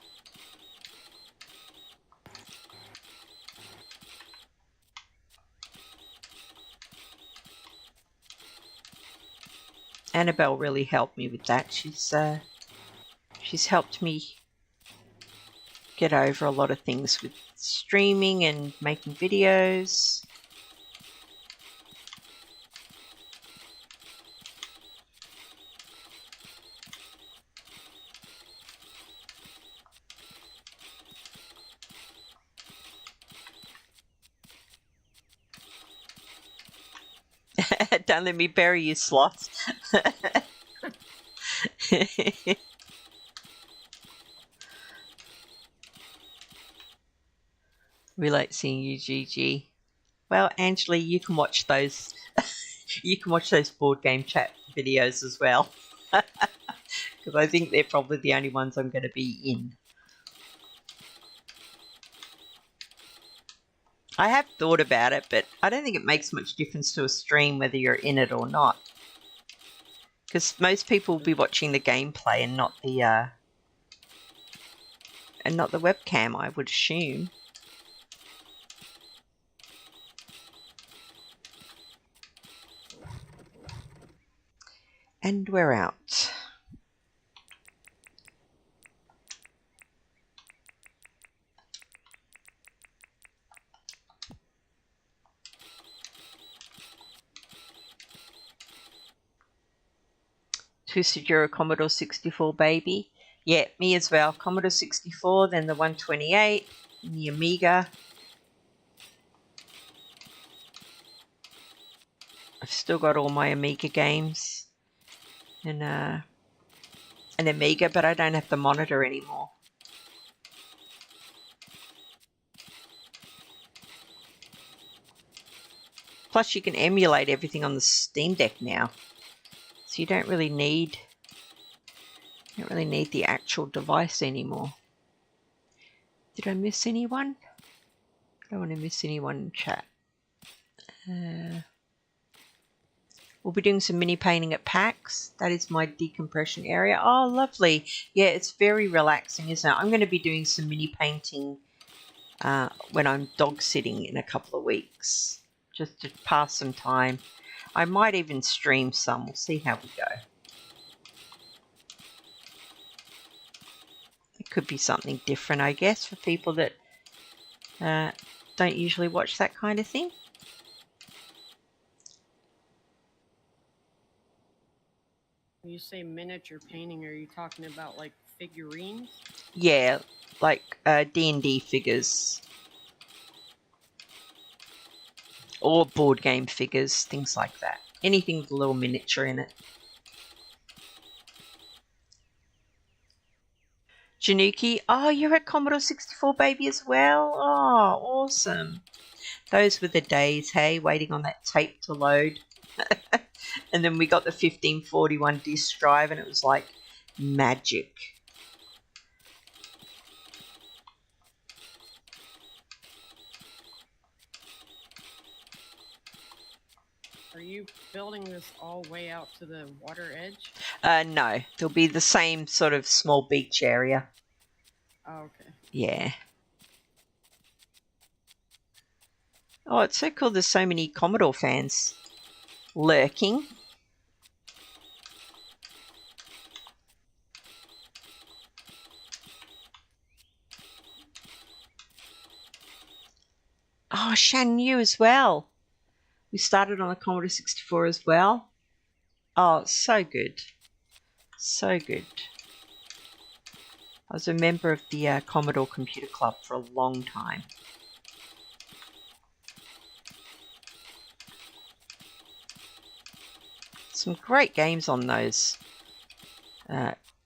A: Annabelle really helped me with that. She's helped me get over a lot of things with streaming and making videos. Don't let me bury you, sloths. We like seeing you, GG. Well, Angela, you can watch those. You can watch those Board Game Chat videos as well, because I think they're probably the only ones I'm going to be in. I have thought about it, but I don't think it makes much difference to a stream whether you're in it or not, because most people will be watching the gameplay and not the webcam, I would assume. And we're out. Twisted, you're a Commodore 64 baby. Yeah, me as well. Commodore 64, then the 128, and the Amiga. I've still got all my Amiga games and an Amiga, but I don't have the monitor anymore. Plus, you can emulate everything on the Steam Deck now, so you don't really need the actual device anymore. Did I miss anyone? I don't want to miss anyone in chat. We'll be doing some mini painting at PAX. That is my decompression area. Oh, lovely. Yeah, it's very relaxing, isn't it? I'm going to be doing some mini painting when I'm dog sitting in a couple of weeks, just to pass some time. I might even stream some. We'll see how we go. It could be something different, I guess, for people that don't usually watch that kind of thing.
B: When you say miniature painting, are you talking about like figurines?
A: Yeah, like D&D figures. Or board game figures, things like that. Anything with a little miniature in it. Januki, oh, you're a Commodore 64 baby as well? Oh, awesome. Those were the days, hey, waiting on that tape to load. And then we got the 1541 disk drive and it was like magic.
B: Are you building this all way out to the water edge?
A: No, there'll be the same sort of small beach area.
B: Oh, okay.
A: Yeah. Oh, it's so cool there's so many Commodore fans lurking. Oh, Shan, you as well. We started on the Commodore 64 as well. Oh, so good. So good. I was a member of the Commodore Computer Club for a long time. Some great games on those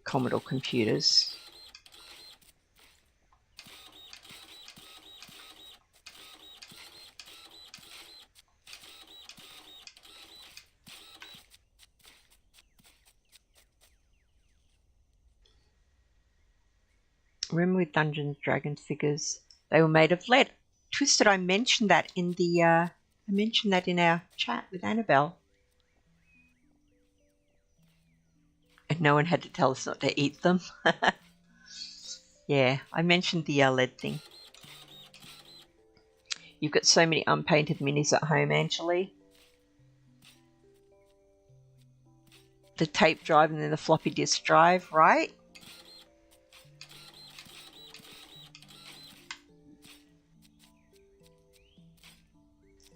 A: Commodore computers. Remember with Dungeons & Dragons figures, they were made of lead. Twisted, I mentioned that in the our chat with Annabelle. And no one had to tell us not to eat them. Yeah, I mentioned the lead thing. You've got so many unpainted minis at home, Angeli. The tape drive and then the floppy disk drive, right?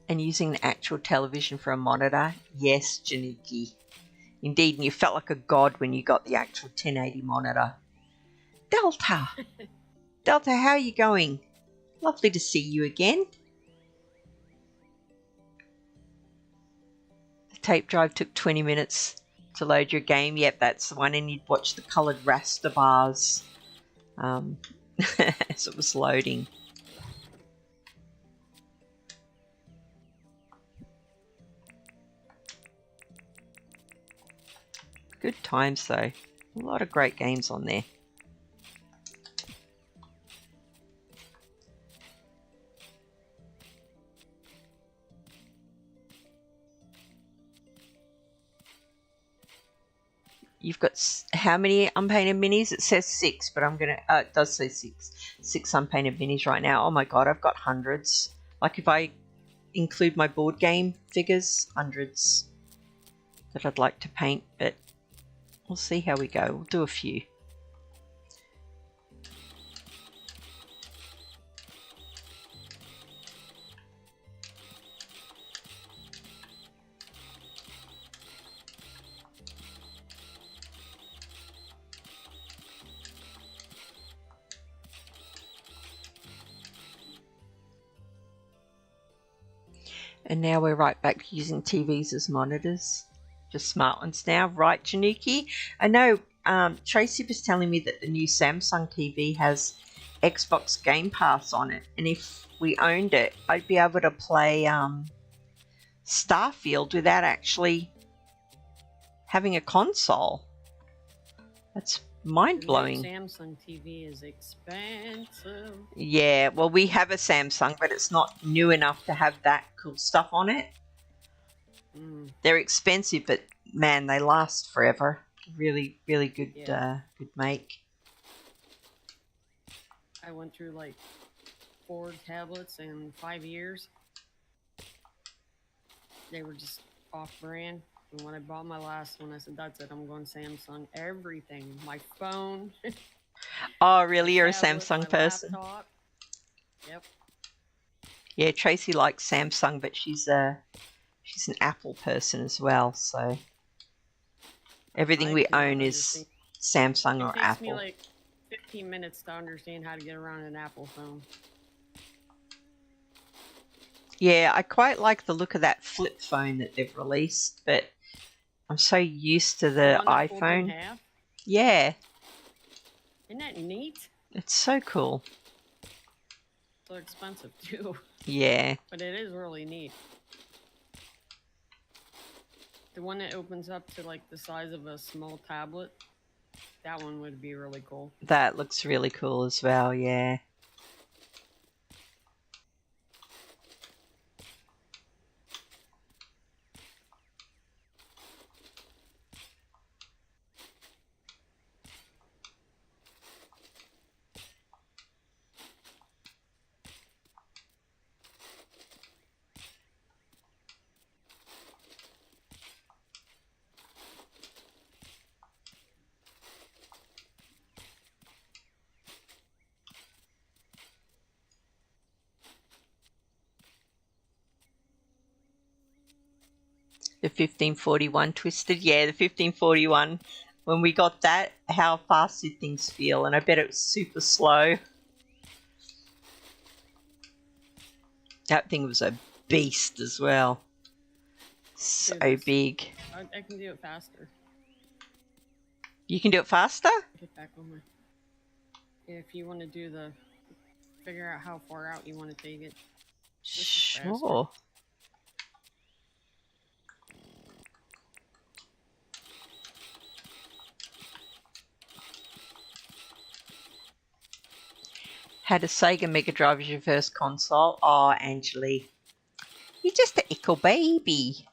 A: And using the actual television for a monitor. Yes, Janiki. Indeed, and you felt like a god when you got the actual 1080 monitor. Delta! Delta, how are you going? Lovely to see you again. The tape drive took 20 minutes to load your game. Yep, that's the one, and you'd watch the coloured raster bars as it was loading. Good times though. A lot of great games on there. You've got how many unpainted minis? It says 6, but I'm gonna. It does say 6. 6 unpainted minis right now. Oh my god, I've got hundreds. Like if I include my board game figures, hundreds that I'd like to paint, but we'll see how we go. We'll do a few. And now we're right back to using TVs as monitors. Just smart ones now. Right, Januki? I know Tracy was telling me that the new Samsung TV has Xbox Game Pass on it. And if we owned it, I'd be able to play Starfield without actually having a console. That's mind-blowing.
B: Samsung TV is expensive.
A: Yeah, well, we have a Samsung, but it's not new enough to have that cool stuff on it. They're expensive, but man, they last forever. Really, really good, good make.
B: I went through like 4 tablets in 5 years. They were just off-brand. And when I bought my last one, I said, that's it, I'm going Samsung. Everything. My phone.
A: Oh, really? You're a Samsung person?
B: Laptop. Yep.
A: Yeah, Tracy likes Samsung, but she's an Apple person as well, so everything we own is Samsung or Apple. It
B: takes me like 15 minutes to understand how to get around an Apple phone.
A: Yeah, I quite like the look of that flip phone that they've released, but I'm so used to the iPhone. Yeah.
B: Isn't that neat?
A: It's so cool.
B: So expensive too.
A: Yeah.
B: But it is really neat. The one that opens up to like the size of a small tablet, that one would be really cool.
A: That looks really cool as well, yeah. The 1541 Twisted. Yeah, the 1541. When we got that, how fast did things feel? And I bet it was super slow. That thing was a beast as well. So big.
B: I can do it faster.
A: You can do it faster?
B: Get back on my... If you want to do the... Figure out how far out you want to take it.
A: Sure. Had a Sega Mega Drive as your first console? Oh, Angeli. You're just a ickle baby.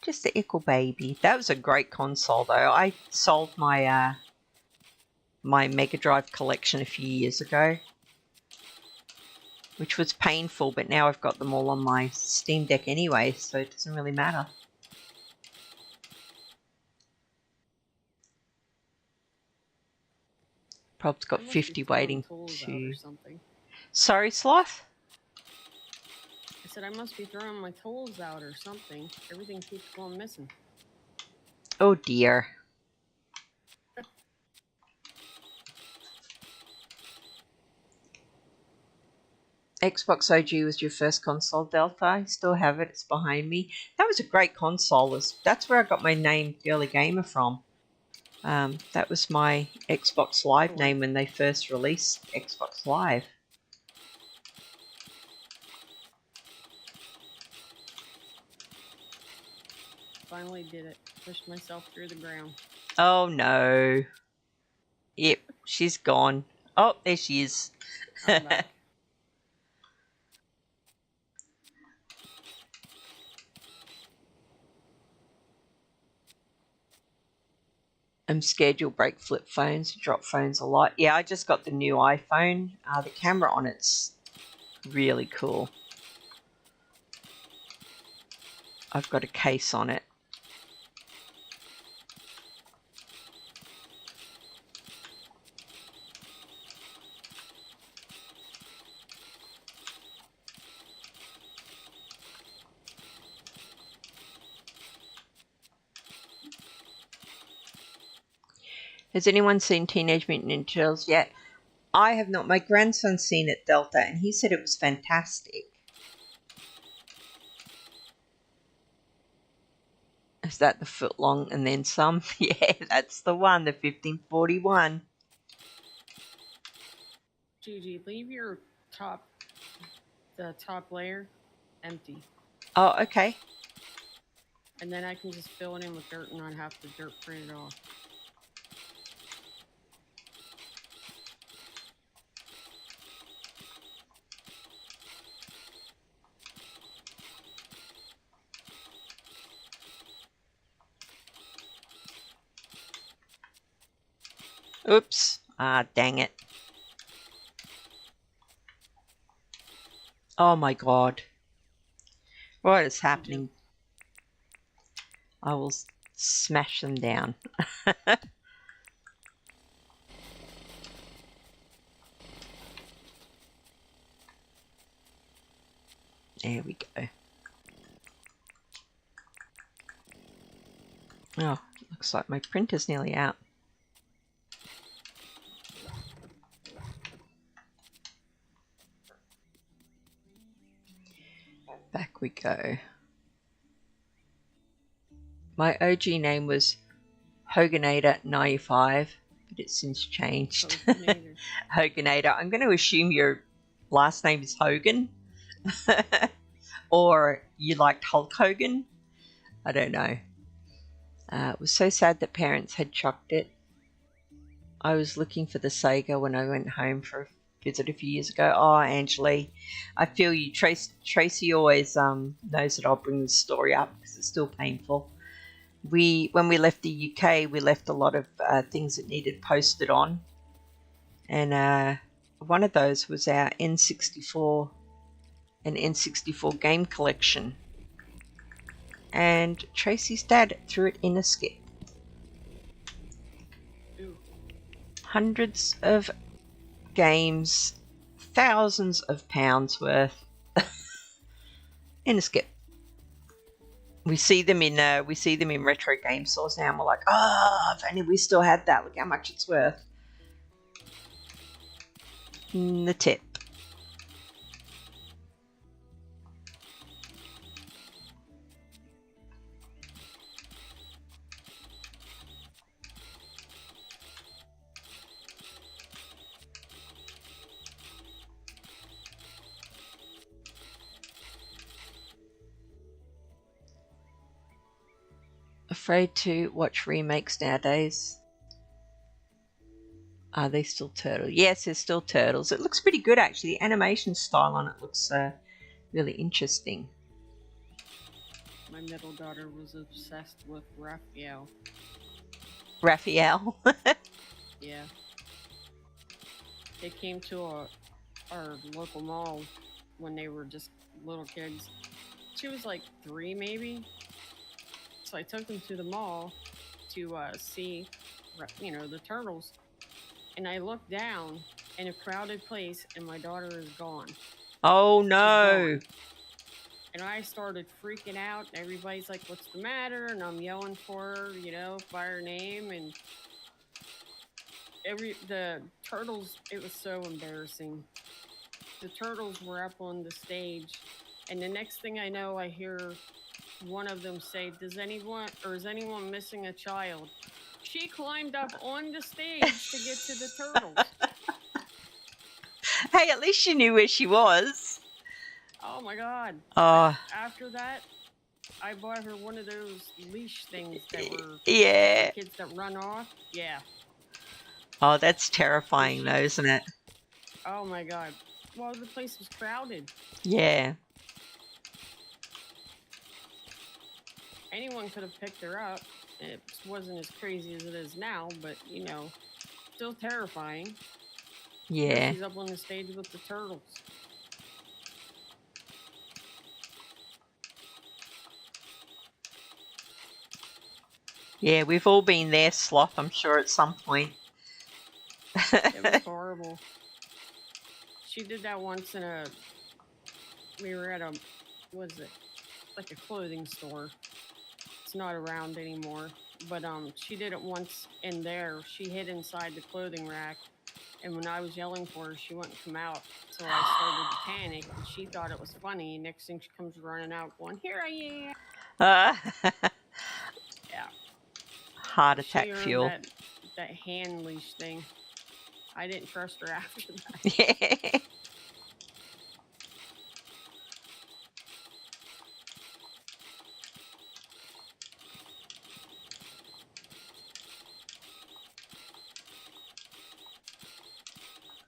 A: Just a ickle baby. That was a great console though. I sold my my Mega Drive collection a few years ago. Which was painful, but now I've got them all on my Steam Deck anyway, so it doesn't really matter. Prob's got 50 waiting to... Sorry, Sloth?
B: I said I must be throwing my tools out or something. Everything keeps going missing.
A: Oh dear. Xbox OG was your first console, Delta. I still have it. It's behind me. That was a great console. That's where I got my name, Girly Gamer, from. That was my Xbox Live name when they first released Xbox Live.
B: Finally did it. Pushed myself through the ground.
A: Oh no. Yep, she's gone. Oh, there she is.
B: I'm back.
A: I'm scared you'll break flip phones, drop phones a lot. Yeah, I just got the new iPhone. The camera on it's really cool. I've got a case on it. Has anyone seen Teenage Mutant Ninja Turtles yet? I have not. My grandson's seen it, Delta, and he said it was fantastic. Is that the foot long and then some? Yeah, that's the one, the 1541.
B: Gigi, leave your the top layer empty.
A: Oh, okay.
B: And then I can just fill it in with dirt and not have to dirt print it off.
A: Oops. Ah, dang it. Oh my god. What is happening? I will smash them down. There we go. Oh, looks like my printer's nearly out. Back we go. My OG name was Hoganator95, but it's since changed. Hoganator. I'm going to assume your last name is Hogan. Or you liked Hulk Hogan. I don't know. It was so sad that parents had chucked it. I was looking for the Sega when I went home for a visit a few years ago. Oh, Angeli, I feel you. Tracy always knows that I'll bring this story up because it's still painful. When we left the UK, we left a lot of things that needed posted on. And one of those was our N64 and N64 game collection. And Tracy's dad threw it in a skip.
B: Ooh.
A: Hundreds of games, thousands of pounds worth in a skip. We see them in retro game stores now, and we're like, oh, if only we still had that. Look how much it's worth. The tip. Afraid to watch remakes nowadays. Are they still turtles? Yes, they're still turtles. It looks pretty good, actually. The animation style on it looks really interesting.
B: My middle daughter was obsessed with Raphael.
A: Raphael?
B: Yeah. They came to our local mall when they were just little kids. She was like 3 maybe. So I took them to the mall to see, the turtles. And I looked down in a crowded place, and my daughter is gone.
A: Oh
B: She's
A: no.
B: gone. And I started freaking out. And everybody's like, "What's the matter?" And I'm yelling for her, by her name. And the turtles, it was so embarrassing. The turtles were up on the stage, and the next thing I know, I hear one of them say, is anyone missing a child? She climbed up on the stage to get to the turtles.
A: Hey, at least you knew where she was.
B: Oh my God.
A: Oh.
B: After that, I bought her one of those leash things that were
A: yeah.
B: kids that run off. Yeah.
A: Oh, that's terrifying though, isn't it?
B: Oh my God. Well, the place was crowded.
A: Yeah.
B: Anyone could have picked her up. It wasn't as crazy as it is now, but still terrifying.
A: Yeah.
B: Here she's up on the stage with the turtles.
A: Yeah, we've all been there, Sloth, I'm sure, at some point.
B: It was horrible. She did that once we were at what is it? Like a clothing store. It's not around anymore. But she did it once in there. She hid inside the clothing rack. And when I was yelling for her, she wouldn't come out. So I started to panic, and she thought it was funny. Next thing, she comes running out going, "Here I am." Yeah.
A: Heart attack
B: She earned
A: fuel.
B: that hand leash thing. I didn't trust her after that.
A: Yeah.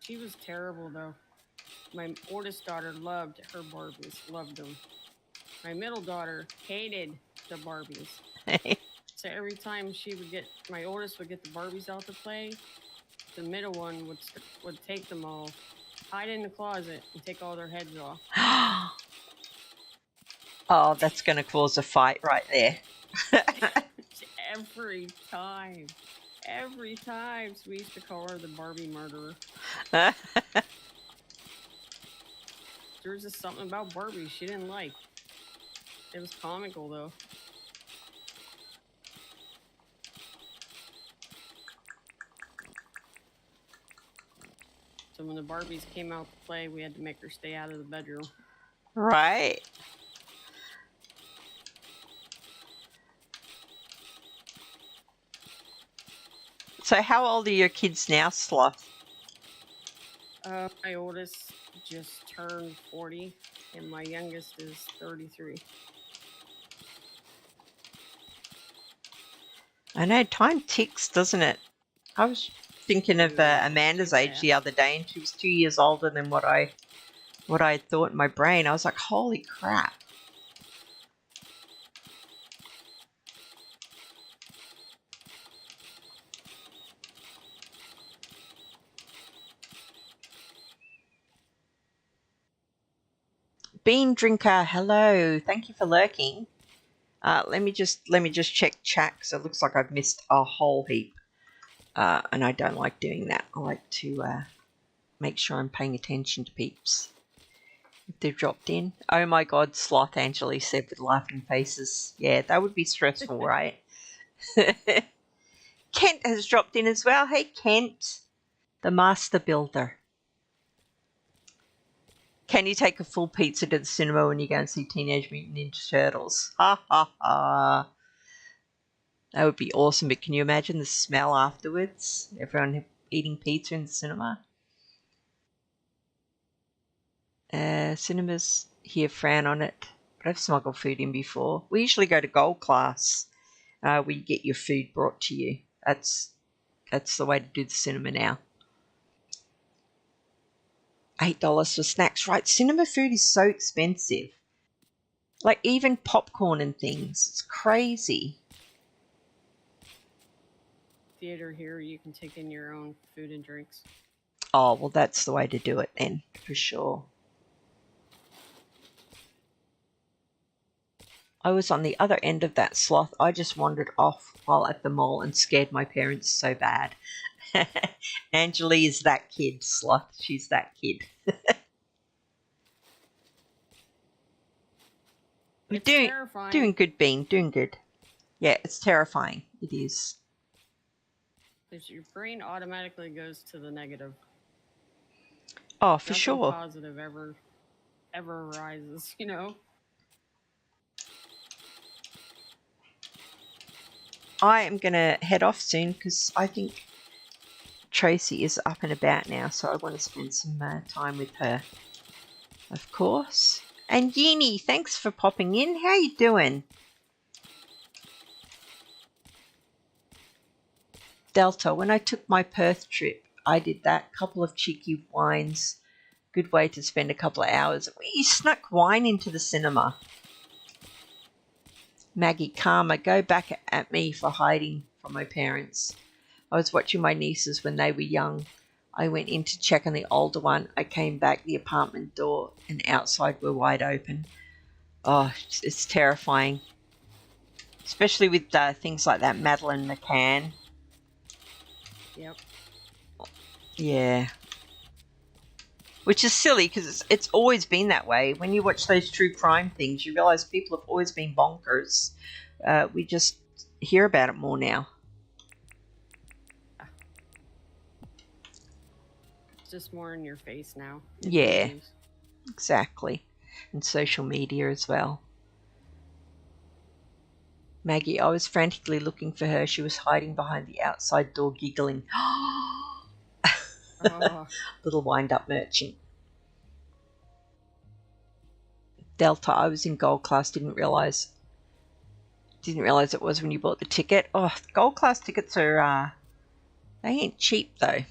B: She was terrible, though. My oldest daughter loved her Barbies, loved them. My middle daughter hated the Barbies. So every time my oldest would get the Barbies out to play, the middle one would take them all, hide in the closet, and take all their heads off.
A: Oh, that's going to cause a fight right there.
B: Every time. Every time. So we used to call her the Barbie murderer. There was just something about Barbie she didn't like. It was comical, though. So when the Barbies came out to play, we had to make her stay out of the bedroom.
A: Right. So how old are your kids now, Sloth?
B: My oldest just turned 40, and my youngest is 33.
A: I know, time ticks, doesn't it? I was thinking of Amanda's age the other day, and she was 2 years older than what I had thought in my brain. I was like, holy crap. Bean Drinker, hello. Thank you for lurking. Let me just check chat, because it looks like I've missed a whole heap. And I don't like doing that. I like to make sure I'm paying attention to peeps. if they've dropped in. Oh my God, Sloth, Angeli said with laughing faces. Yeah, that would be stressful, right? Kent has dropped in as well. Hey, Kent, the master builder. Can you take a full pizza to the cinema when you go and see Teenage Mutant Ninja Turtles? Ha ha ha. That would be awesome, but can you imagine the smell afterwards? Everyone eating pizza in the cinema? Cinemas here frown on it, but I've smuggled food in before. We usually go to Gold Class, where you get your food brought to you. That's the way to do the cinema now. $8 for snacks, right? Cinema food is so expensive. Like even popcorn and things. It's crazy.
B: Theater here, you can take in your own food and drinks.
A: Oh, well, that's the way to do it then, for sure. I was on the other end of that, Sloth. I just wandered off while at the mall and scared my parents so bad. Angeli is that kid, Sloth. She's that kid.
B: It's terrifying.
A: Doing good, Bean. Doing good. Yeah, it's terrifying. It is.
B: Because your brain automatically goes to the negative.
A: Oh, for
B: Nothing
A: sure.
B: positive ever arises, you know?
A: I am going to head off soon because I think Tracy is up and about now, so I want to spend some time with her, of course. And Yini, thanks for popping in. How you doing? Delta, when I took my Perth trip, I did that. Couple of cheeky wines. Good way to spend a couple of hours. We snuck wine into the cinema. Maggie Karma, go back at me for hiding from my parents. I was watching my nieces when they were young. I went in to check on the older one. I came back, the apartment door and outside were wide open. Oh, it's terrifying. Especially with things like that Madeleine McCann.
B: Yep.
A: Yeah. Which is silly because it's always been that way. When you watch those true crime things, you realise people have always been bonkers. We just hear about it more now.
B: It's just more in your face now.
A: Yeah, exactly. And social media as well. Maggie, I was frantically looking for her. She was hiding behind the outside door, giggling.
B: Oh.
A: Little wind-up merchant. Delta, I was in Gold Class, didn't realise it was when you bought the ticket. Oh, Gold Class tickets are, they ain't cheap though.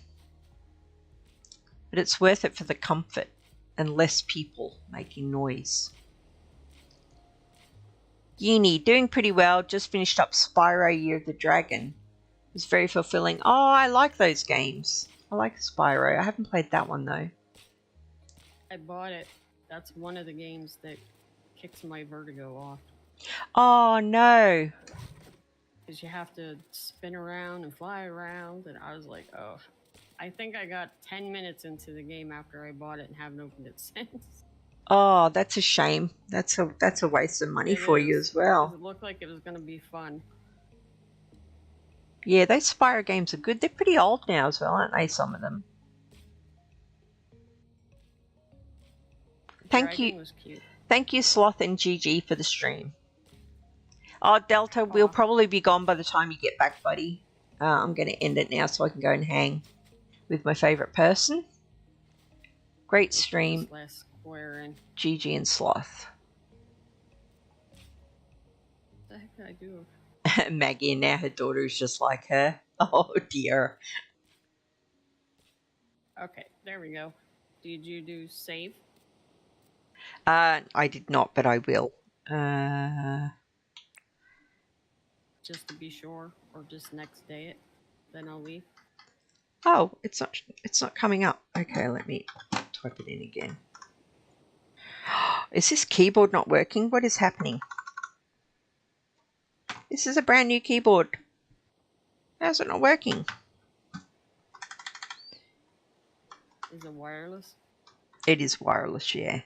A: But it's worth it for the comfort and less people making noise. Yini, doing pretty well. Just finished up Spyro Year of the Dragon. It was very fulfilling. Oh, I like those games. I like Spyro. I haven't played that one though.
B: I bought it. That's one of the games that kicks my vertigo off.
A: Oh no.
B: Because you have to spin around and fly around, and I was like, oh. I think I got 10 minutes into the game after I bought it and haven't opened it since.
A: Oh, that's a shame. That's a waste of money for you as well.
B: It looked like it was going to be fun.
A: Yeah, those Spyro games are good. They're pretty old now as well, aren't they, some of them? Thank you.
B: Was cute.
A: Thank you, Sloth and GG, for the stream. Oh, Delta, we'll probably be gone by the time you get back, buddy. I'm going to end it now so I can go and hang with my favourite person. Great stream. GG and Sloth.
B: What the heck did I do?
A: Maggie, and now her daughter is just like her. Oh dear.
B: Okay, there we go. Did you do save?
A: I did not, but I will.
B: Just to be sure, or just next day it. Then I'll leave.
A: Oh, it's not coming up. Okay, let me type it in again. Is this keyboard not working? What is happening? This is a brand new keyboard. How's it not working?
B: Is it wireless?
A: It is wireless, yeah.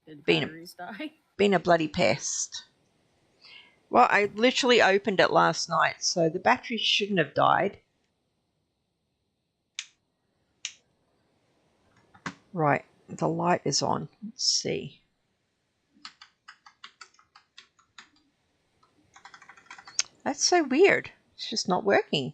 B: Did the
A: Been a,
B: batteries die?
A: been a bloody pest. Well, I literally opened it last night, so the battery shouldn't have died. Right, the light is on. Let's see. That's so weird. It's just not working.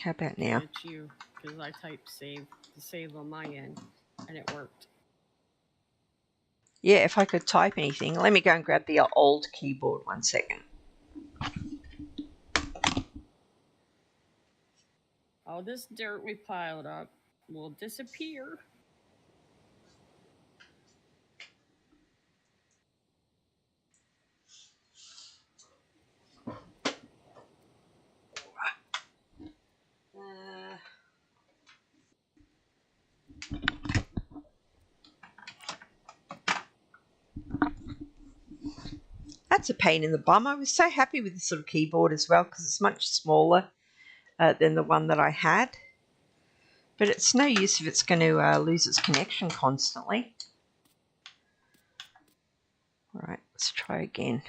A: How about now?
B: It's you, because I typed save to save on my end, and it worked.
A: Yeah, if I could type anything. Let me go and grab the old keyboard. 1 second.
B: All this dirt we piled up will disappear.
A: That's a pain in the bum. I was so happy with this little keyboard as well because it's much smaller than the one that I had. But it's no use if it's going to lose its connection constantly. All right, let's try again.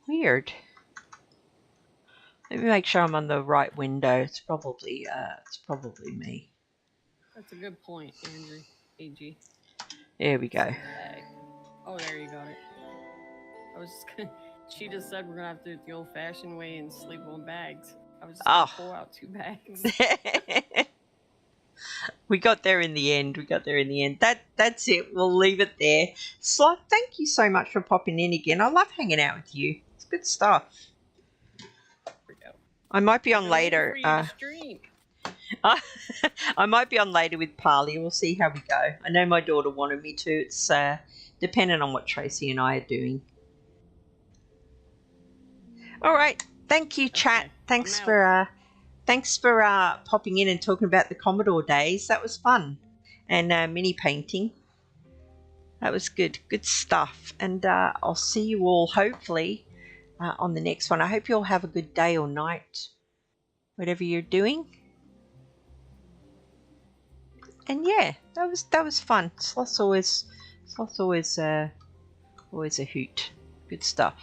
A: Weird. Let me make sure I'm on the right window. It's probably me.
B: That's a good point, Andrew. AG.
A: There we go.
B: Bag. Oh, there you got it. I was just gonna. She just said we're gonna have to do it the old-fashioned way and sleep on bags. I was just gonna pull out 2 bags.
A: We got there in the end. That's it. We'll leave it there. Sloth, thank you so much for popping in again. I love hanging out with you. It's good stuff. I might be on later.
B: Stream.
A: I might be on later with Parley. We'll see how we go. I know my daughter wanted me to. It's dependent on what Tracy and I are doing. All right. Thank you, chat.
B: Okay.
A: Thanks for popping in and talking about the Commodore days. That was fun. And mini painting. That was good. Good stuff. And I'll see you all hopefully on the next one. I hope you all have a good day or night, whatever you're doing. And yeah, that was fun. Sloth's always a hoot. Good stuff.